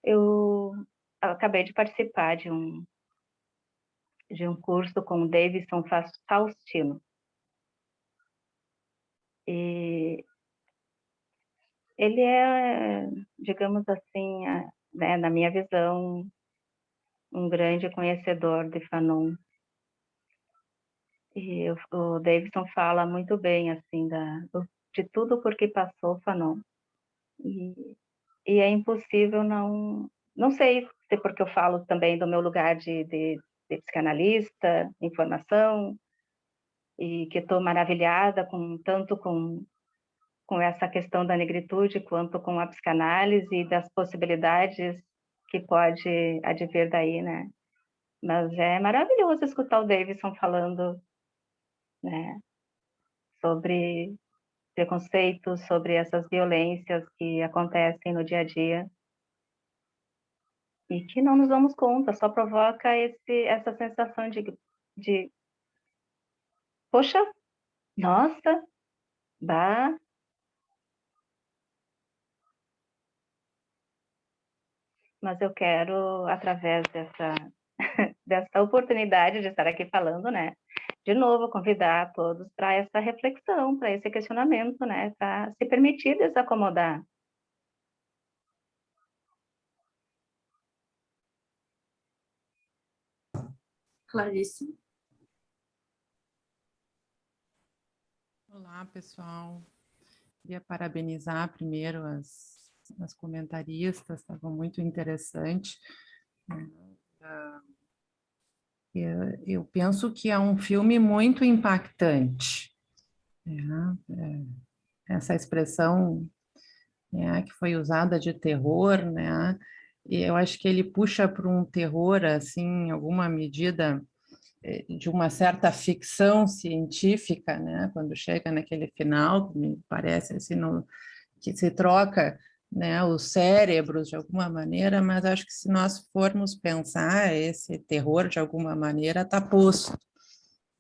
C: Eu acabei de participar de um curso com o Davidson Faustino. E ele é, digamos assim, né, na minha visão, um grande conhecedor de Fanon. E o Davidson fala muito bem, assim, de tudo por que passou Fanon. E é impossível não sei se porque eu falo também do meu lugar de de psicanalista em formação, e que estou maravilhada tanto com essa questão da negritude, quanto com a psicanálise e das possibilidades que pode advir daí, né? Mas é maravilhoso escutar o Davidson falando, né, sobre preconceitos, sobre essas violências que acontecem no dia a dia e que não nos damos conta, só provoca essa sensação de poxa, nossa, bah. Mas eu quero, através dessa oportunidade de estar aqui falando, né, de novo, convidar todos para essa reflexão, para esse questionamento, né, para se permitir desacomodar.
B: Clarice.
E: Olá, pessoal. Queria parabenizar primeiro as comentaristas, estava muito interessante. Eu penso que é um filme muito impactante, né? Essa expressão, né, que foi usada de terror, né? E eu acho que ele puxa para um terror, assim, em alguma medida, de uma certa ficção científica, né? Quando chega naquele final, me parece assim, que se troca, né, os cérebros de alguma maneira, mas acho que se nós formos pensar, esse terror de alguma maneira está posto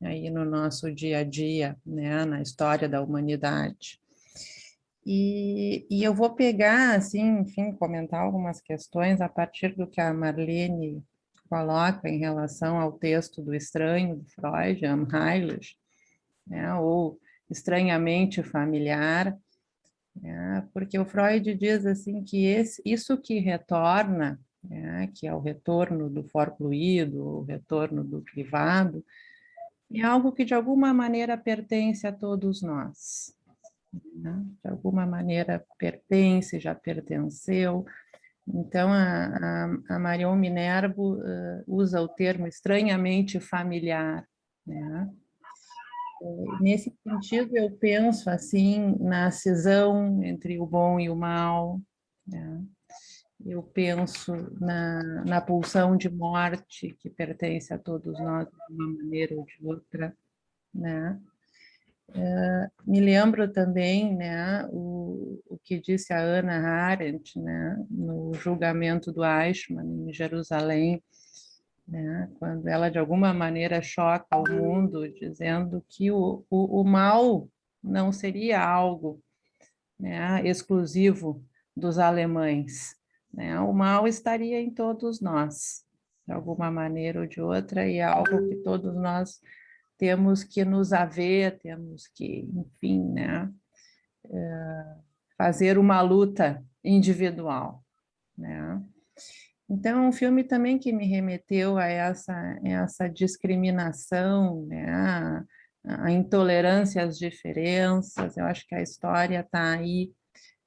E: aí no nosso dia a dia, né, na história da humanidade. E eu vou pegar, assim, enfim, comentar algumas questões a partir do que a Marlene coloca em relação ao texto do Estranho, do Freud, Am Heilisch, né, ou Estranhamente Familiar, né, porque o Freud diz assim que isso que retorna, né, que é o retorno do forcluído, o retorno do privado, é algo que de alguma maneira pertence a todos nós, né? De alguma maneira pertence, já pertenceu. Então, a Marion Minervo usa o termo estranhamente familiar, né? Nesse sentido, eu penso assim na cisão entre o bom e o mal, né? Eu penso na pulsão de morte que pertence a todos nós de uma maneira ou de outra, né? Me lembro também, né, o que disse a Hannah Arendt, né, no julgamento do Eichmann em Jerusalém, né, quando ela de alguma maneira choca o mundo, dizendo que o mal não seria algo, né, exclusivo dos alemães, né, o mal estaria em todos nós, de alguma maneira ou de outra, e é algo que todos nós temos que nos haver, temos que, enfim, né, fazer uma luta individual, né. Então, é um filme também que me remeteu a essa discriminação, né, a intolerância às diferenças. Eu acho que a história está aí,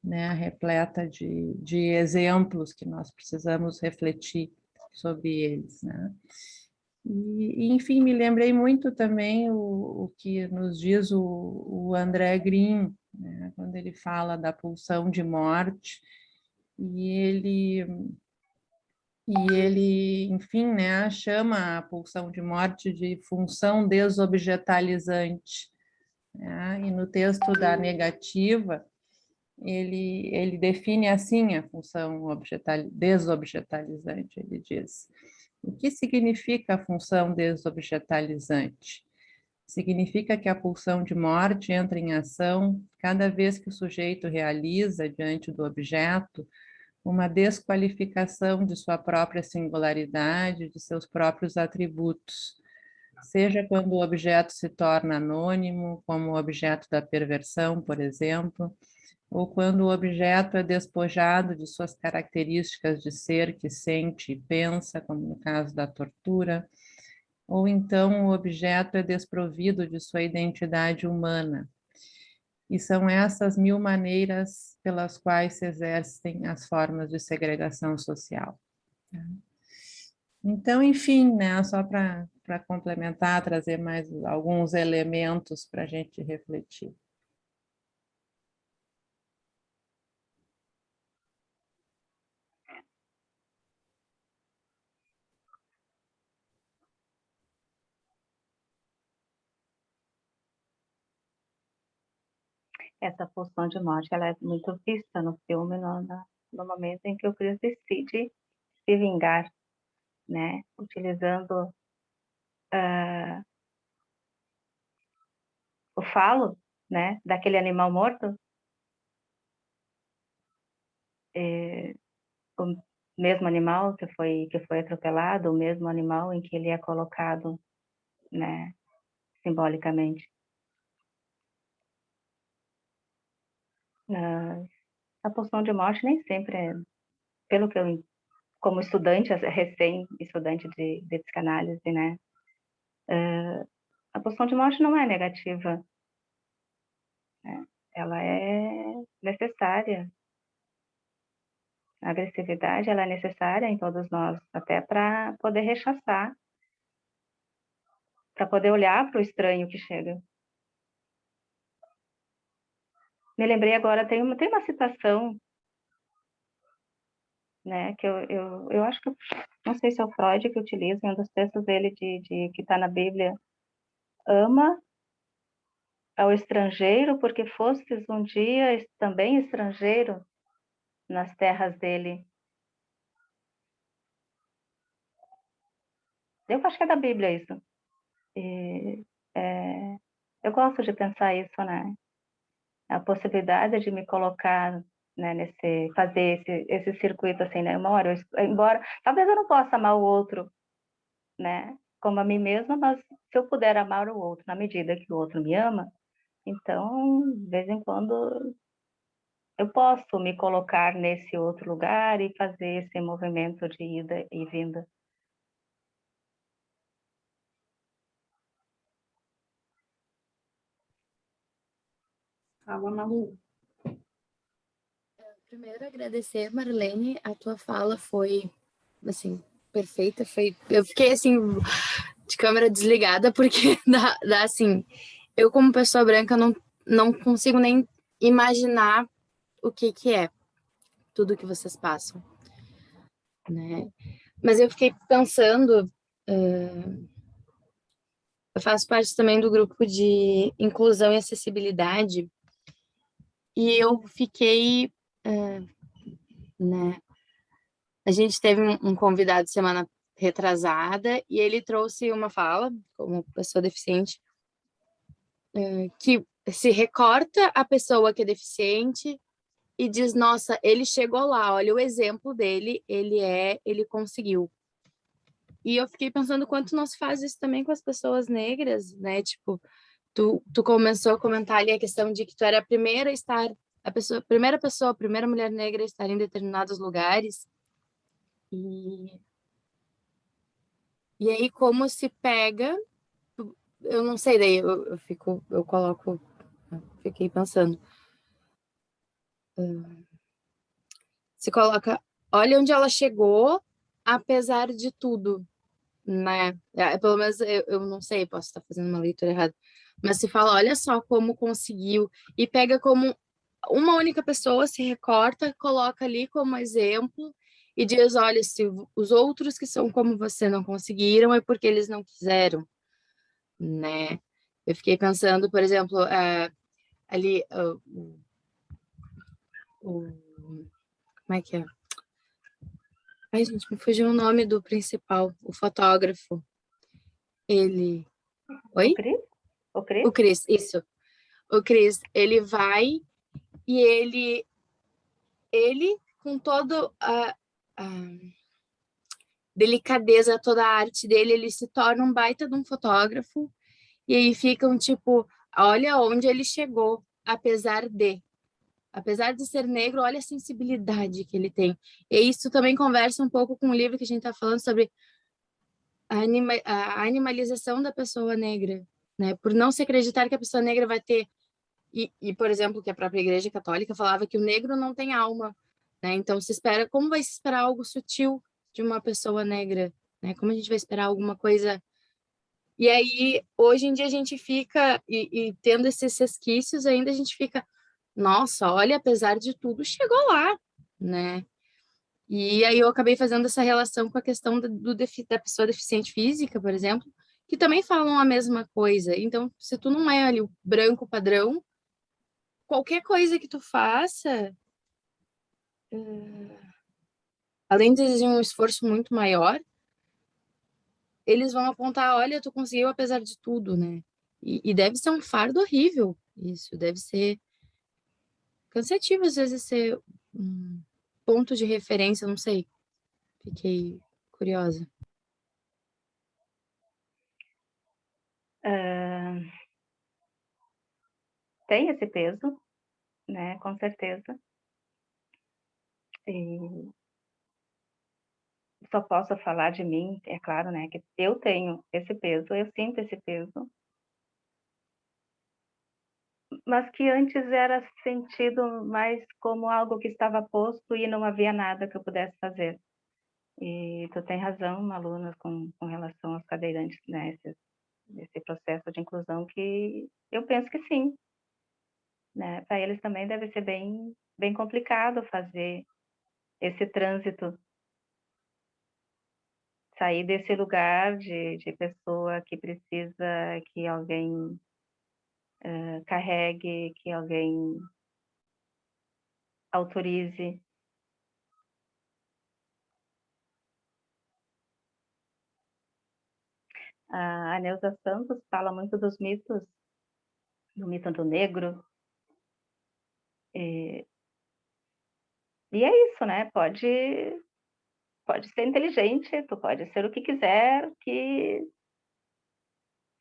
E: né, repleta de exemplos que nós precisamos refletir sobre eles, né. Enfim, me lembrei muito também o que nos diz o André Green, né, quando ele fala da pulsão de morte, e ele, enfim, né, chama a pulsão de morte de função desobjetalizante, né? E no texto da negativa, ele define assim a função desobjetalizante, ele diz: o que significa a função desobjetalizante? Significa que a pulsão de morte entra em ação cada vez que o sujeito realiza, diante do objeto, uma desqualificação de sua própria singularidade, de seus próprios atributos, seja quando o objeto se torna anônimo, como o objeto da perversão, por exemplo, ou quando o objeto é despojado de suas características de ser que sente e pensa, como no caso da tortura, ou então o objeto é desprovido de sua identidade humana. E são essas mil maneiras pelas quais se exercem as formas de segregação social. Então, enfim, né, só para complementar, trazer mais alguns elementos para a gente refletir.
C: Essa pulsão de morte, ela é muito vista no filme, no momento em que o Chris decide se vingar, né? Utilizando o falo, né? Daquele animal morto, o mesmo animal que foi atropelado, o mesmo animal em que ele é colocado, né? Simbolicamente. A pulsão de morte nem sempre é, pelo que eu, como estudante, recém-estudante de psicanálise, né? A pulsão de morte não é negativa, né? Ela é necessária. A agressividade, ela é necessária em todos nós, até para poder rechaçar, para poder olhar para o estranho que chega. Me lembrei agora, tem uma citação, né, que eu acho que, não sei se é o Freud que utiliza, em um dos textos dele que está na Bíblia: ama ao estrangeiro, porque fostes um dia também estrangeiro nas terras dele. Eu acho que é da Bíblia isso. E, eu gosto de pensar isso, né? A possibilidade de me colocar, né, fazer esse circuito assim, né? Uma hora, embora, talvez eu não possa amar o outro, né, como a mim mesma, mas se eu puder amar o outro na medida que o outro me ama, então, de vez em quando, eu posso me colocar nesse outro lugar e fazer esse movimento de ida e vinda.
B: Fala, Malu.
F: Primeiro, agradecer, Marlene, a tua fala foi, assim, perfeita, eu fiquei, assim, de câmera desligada, porque dá assim, eu como pessoa branca não consigo nem imaginar o que é tudo que vocês passam, né? Mas eu fiquei pensando, eu faço parte também do grupo de inclusão e acessibilidade, e eu fiquei, né? A gente teve um convidado semana retrasada e ele trouxe uma fala, como pessoa deficiente, que se recorta a pessoa que é deficiente e diz, nossa, ele chegou lá, olha o exemplo dele, ele conseguiu. E eu fiquei pensando quanto não se faz isso também com as pessoas negras, né? Tipo, tu começou a comentar ali a questão de que tu era a primeira a estar, a primeira mulher negra a estar em determinados lugares. E aí, como se pega, eu não sei, daí fiquei pensando. Se coloca, olha onde ela chegou, apesar de tudo, né? Pelo menos eu não sei, posso estar fazendo uma leitura errada, mas se fala, olha só como conseguiu, e pega como uma única pessoa, se recorta, coloca ali como exemplo, e diz, olha, se os outros que são como você não conseguiram, é porque eles não quiseram, né? Eu fiquei pensando, por exemplo, ali, como é que é? Ai, gente, me fugiu o nome do principal, o fotógrafo. Ele... Oi?
C: O Cris?
F: O Cris, isso. O Cris, ele vai e ele com toda a delicadeza, toda a arte dele, ele se torna um baita de um fotógrafo e aí ficam tipo, olha onde ele chegou, apesar de ser negro, olha a sensibilidade que ele tem. E isso também conversa um pouco com o livro que a gente está falando sobre a animalização da pessoa negra, né? Por não se acreditar que a pessoa negra vai ter... E, por exemplo, que a própria Igreja Católica falava que o negro não tem alma, né? Então, como vai se esperar algo sutil de uma pessoa negra, né? Como a gente vai esperar alguma coisa? E aí, hoje em dia, a gente fica, e tendo esses resquícios ainda, a gente fica, nossa, olha, apesar de tudo, chegou lá, né? E aí eu acabei fazendo essa relação com a questão da pessoa deficiente física, por exemplo, que também falam a mesma coisa. Então, se tu não é ali o branco padrão, qualquer coisa que tu faça, além de exigir um esforço muito maior, eles vão apontar, olha, tu conseguiu apesar de tudo, né? E deve ser um fardo horrível isso, deve ser cansativo às vezes ser um ponto de referência, não sei. Fiquei curiosa.
C: Tem esse peso, né? Com certeza. E só posso falar de mim, é claro, né? Que eu tenho esse peso, eu sinto esse peso, mas que antes era sentido mais como algo que estava posto e não havia nada que eu pudesse fazer. E tu tem razão, Malu, com relação aos cadeirantes, né? Esse processo de inclusão, que eu penso que sim, né? Para eles também deve ser bem, bem complicado fazer esse trânsito, sair desse lugar de pessoa que precisa que alguém carregue, que alguém autorize. A Neuza Santos fala muito dos mitos, do mito do negro, e é isso, né? Pode ser inteligente, tu pode ser o que quiser, que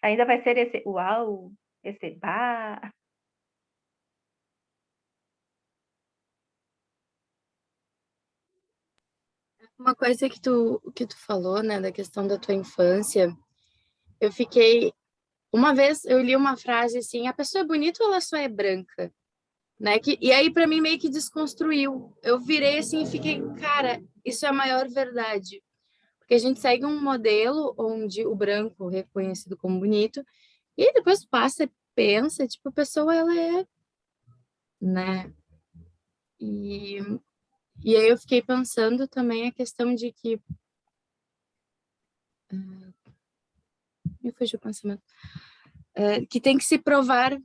C: ainda vai ser esse uau, esse bah.
F: Uma coisa que tu falou, né, da questão da tua infância, eu fiquei... Uma vez eu li uma frase assim, a pessoa é bonita ou ela só é branca? Né? E aí, para mim, meio que desconstruiu. Eu virei assim e fiquei, cara, isso é a maior verdade. Porque a gente segue um modelo onde o branco é reconhecido como bonito, e aí depois passa e pensa, tipo, a pessoa, ela é, né? E, e aí eu fiquei pensando também a questão de que... Me fugiu o pensamento. Que tem que se provar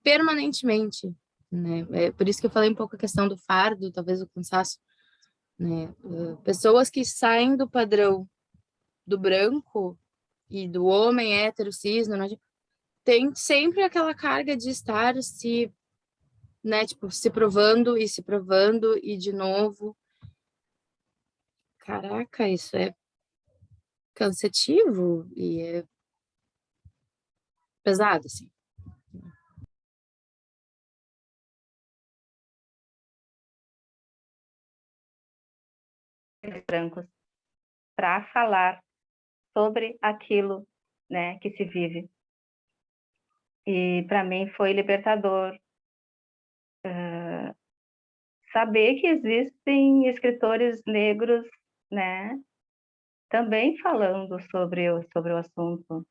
F: permanentemente, né? É por isso que eu falei um pouco a questão do fardo, talvez o cansaço, né? Pessoas que saem do padrão do branco e do homem hétero, cis, não, tem sempre aquela carga de estar se, né, tipo, se provando e de novo. Caraca, isso é cansativo e é pesado, assim.
C: Brancos, para falar sobre aquilo, né, que se vive. E para mim foi libertador saber que existem escritores negros, né, também falando sobre o assunto,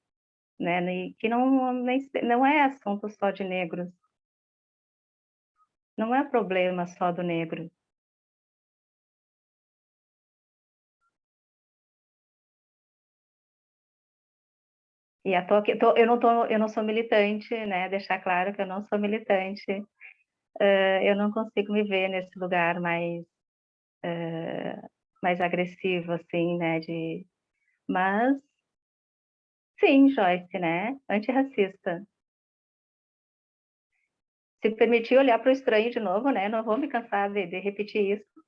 C: né, e que não é assunto só de negros, não é problema só do negro. E à toa que eu não sou militante, né? Deixar claro que eu não sou militante. Eu não consigo me ver nesse lugar mais agressivo, assim, né? Mas, sim, Joyce, né? Antirracista. Se permitir olhar para o estranho de novo, né? Não vou me cansar de repetir isso.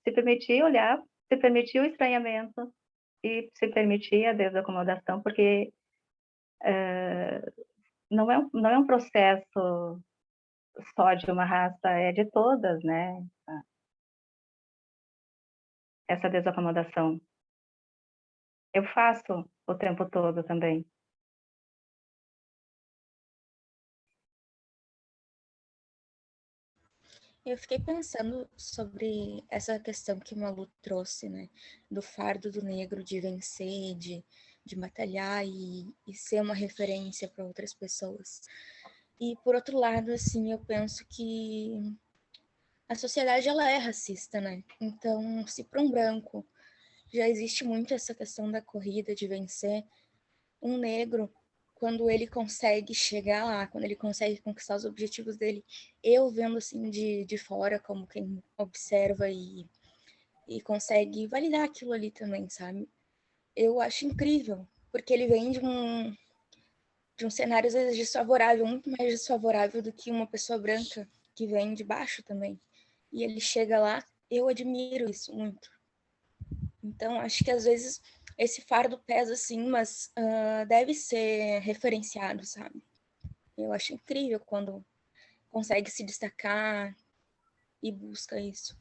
C: Se permitir olhar, se permitir o estranhamento e se permitir a desacomodação, porque não é um processo só de uma raça, é de todas, né? Essa desacomodação. Eu faço o tempo todo também.
G: Eu fiquei pensando sobre essa questão que o Malu trouxe, né? Do fardo do negro de vencer, de batalhar e ser uma referência para outras pessoas. E, por outro lado, assim, eu penso que a sociedade, ela é racista, né? Então, se para um branco já existe muito essa questão da corrida, de vencer, um negro, quando ele consegue chegar lá, quando ele consegue conquistar os objetivos dele, eu vendo assim de fora, como quem observa e consegue validar aquilo ali também, sabe? Eu acho incrível, porque ele vem de um cenário às vezes desfavorável, muito mais desfavorável do que uma pessoa branca que vem de baixo também. E ele chega lá, eu admiro isso muito. Então, acho que às vezes esse fardo pesa sim, mas deve ser referenciado, sabe? Eu acho incrível quando consegue se destacar e busca isso.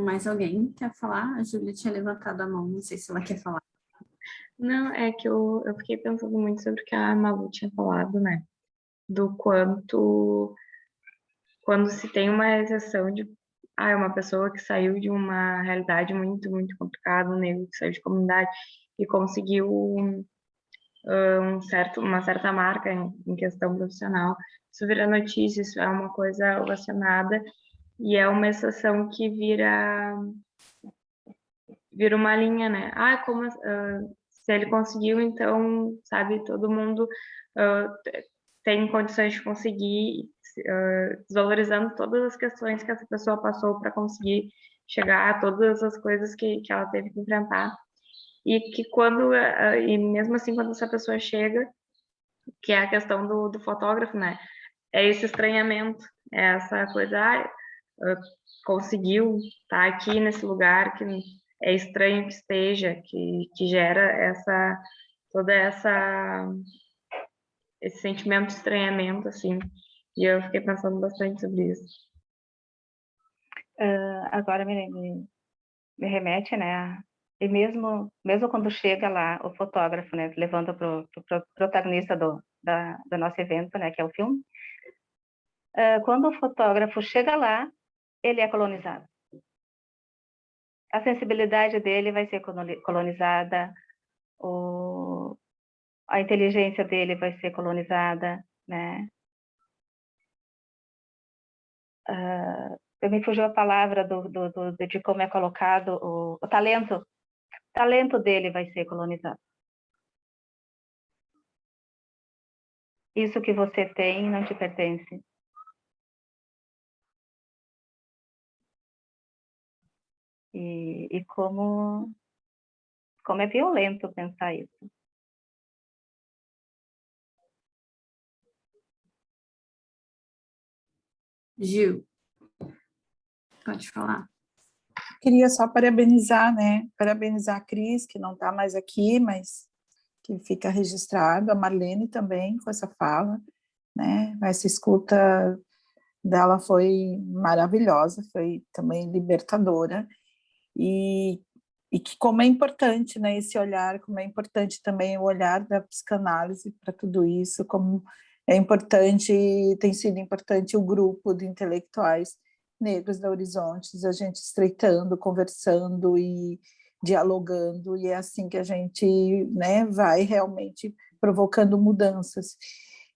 B: Mais alguém quer falar? A Júlia tinha levantado a mão, não sei se ela quer falar.
H: Não, é que eu fiquei pensando muito sobre o que a Malu tinha falado, né? Do quanto, quando se tem uma exceção de, uma pessoa que saiu de uma realidade muito, muito complicada, um negro que saiu de comunidade e conseguiu uma certa marca em questão profissional, isso vira notícia, isso é uma coisa ovacionada e é uma exceção que vira uma linha, né? Se ele conseguiu, então, sabe, todo mundo tem condições de conseguir, desvalorizando todas as questões que essa pessoa passou para conseguir chegar a todas as coisas que ela teve que enfrentar. E que e mesmo assim, quando essa pessoa chega, que é a questão do fotógrafo, né? É esse estranhamento, é essa coisa, conseguiu estar aqui nesse lugar que é estranho que esteja, que gera esse sentimento de estranhamento, assim, e eu fiquei pensando bastante sobre isso.
C: Agora me remete, né, e mesmo quando chega lá o fotógrafo, né, levando para o protagonista do nosso evento, né, que é o filme, quando o fotógrafo chega lá, ele é colonizado. A sensibilidade dele vai ser colonizada, a inteligência dele vai ser colonizada, né? Me fugiu a palavra de como é colocado o talento. O talento dele vai ser colonizado. Isso que você tem não te pertence. E como é violento pensar isso.
B: Gil, pode falar.
I: Queria só parabenizar, né? Parabenizar a Cris, que não está mais aqui, mas que fica registrado, a Marlene também com essa fala, né? Essa escuta dela foi maravilhosa, foi também libertadora, e que como é importante, né, esse olhar, como é importante também o olhar da psicanálise para tudo isso, como é importante, tem sido importante o grupo de intelectuais negros da Horizontes, a gente estreitando, conversando e dialogando, e é assim que a gente, né, vai realmente provocando mudanças.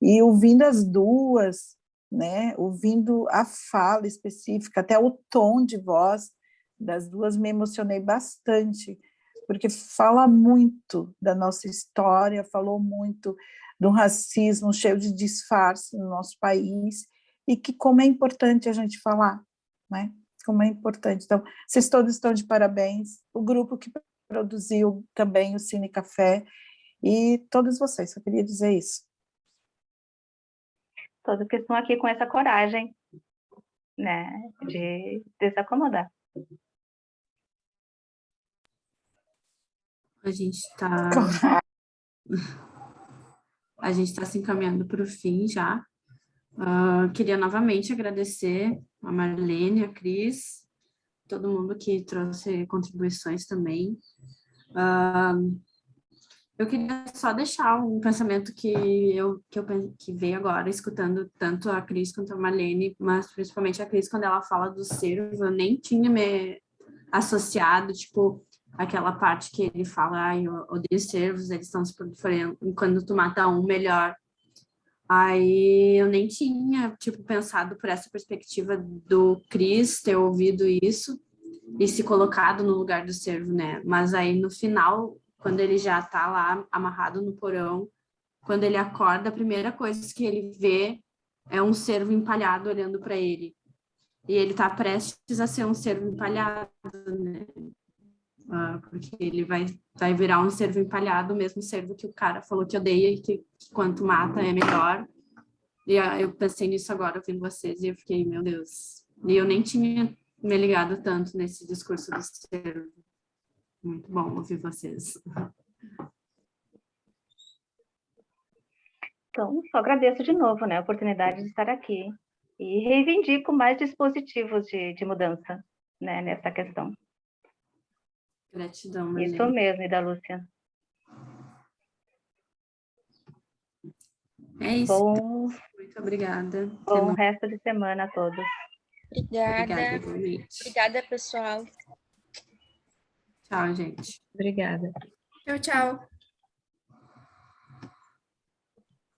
I: E ouvindo as duas, né, ouvindo a fala específica, até o tom de voz das duas, me emocionei bastante, porque fala muito da nossa história, falou muito do racismo cheio de disfarce no nosso país, e que como é importante a gente falar, né? Como é importante. Então, vocês todos estão de parabéns, o grupo que produziu também o Cine Café, e todos vocês, só queria dizer isso.
C: Todos que estão aqui com essa coragem, né, de desacomodar.
B: A gente está se encaminhando para o fim já. Queria novamente agradecer a Marlene, a Cris, todo mundo que trouxe contribuições também. Eu queria só deixar um pensamento que veio agora, escutando tanto a Cris quanto a Marlene, mas principalmente a Cris, quando ela fala do cervo, eu nem tinha me associado, tipo, aquela parte que ele fala, eu odeio cervos, eles estão se proliferando, quando tu mata um, melhor. Aí eu nem tinha, tipo, pensado por essa perspectiva do Cris ter ouvido isso e se colocado no lugar do cervo, né? Mas aí no final, quando ele já tá lá amarrado no porão, quando ele acorda, a primeira coisa que ele vê é um cervo empalhado olhando para ele. E ele tá prestes a ser um cervo empalhado, né? Porque ele vai virar um cervo empalhado, o mesmo cervo que o cara falou que odeia e que quanto mata é melhor. E eu pensei nisso agora ouvindo vocês e eu fiquei, meu Deus. E eu nem tinha me ligado tanto nesse discurso do cervo. Muito bom ouvir vocês.
C: Então, só agradeço de novo, né, a oportunidade de estar aqui e reivindico mais dispositivos de mudança, né, nessa questão.
B: Gratidão, Marlene.
C: Isso mesmo, Ida Lúcia.
B: É isso.
C: Bom,
B: muito obrigada.
C: Bom resto de semana a todos.
G: Obrigada. Obrigada, pessoal.
B: Tchau, gente.
H: Obrigada.
D: Tchau, tchau.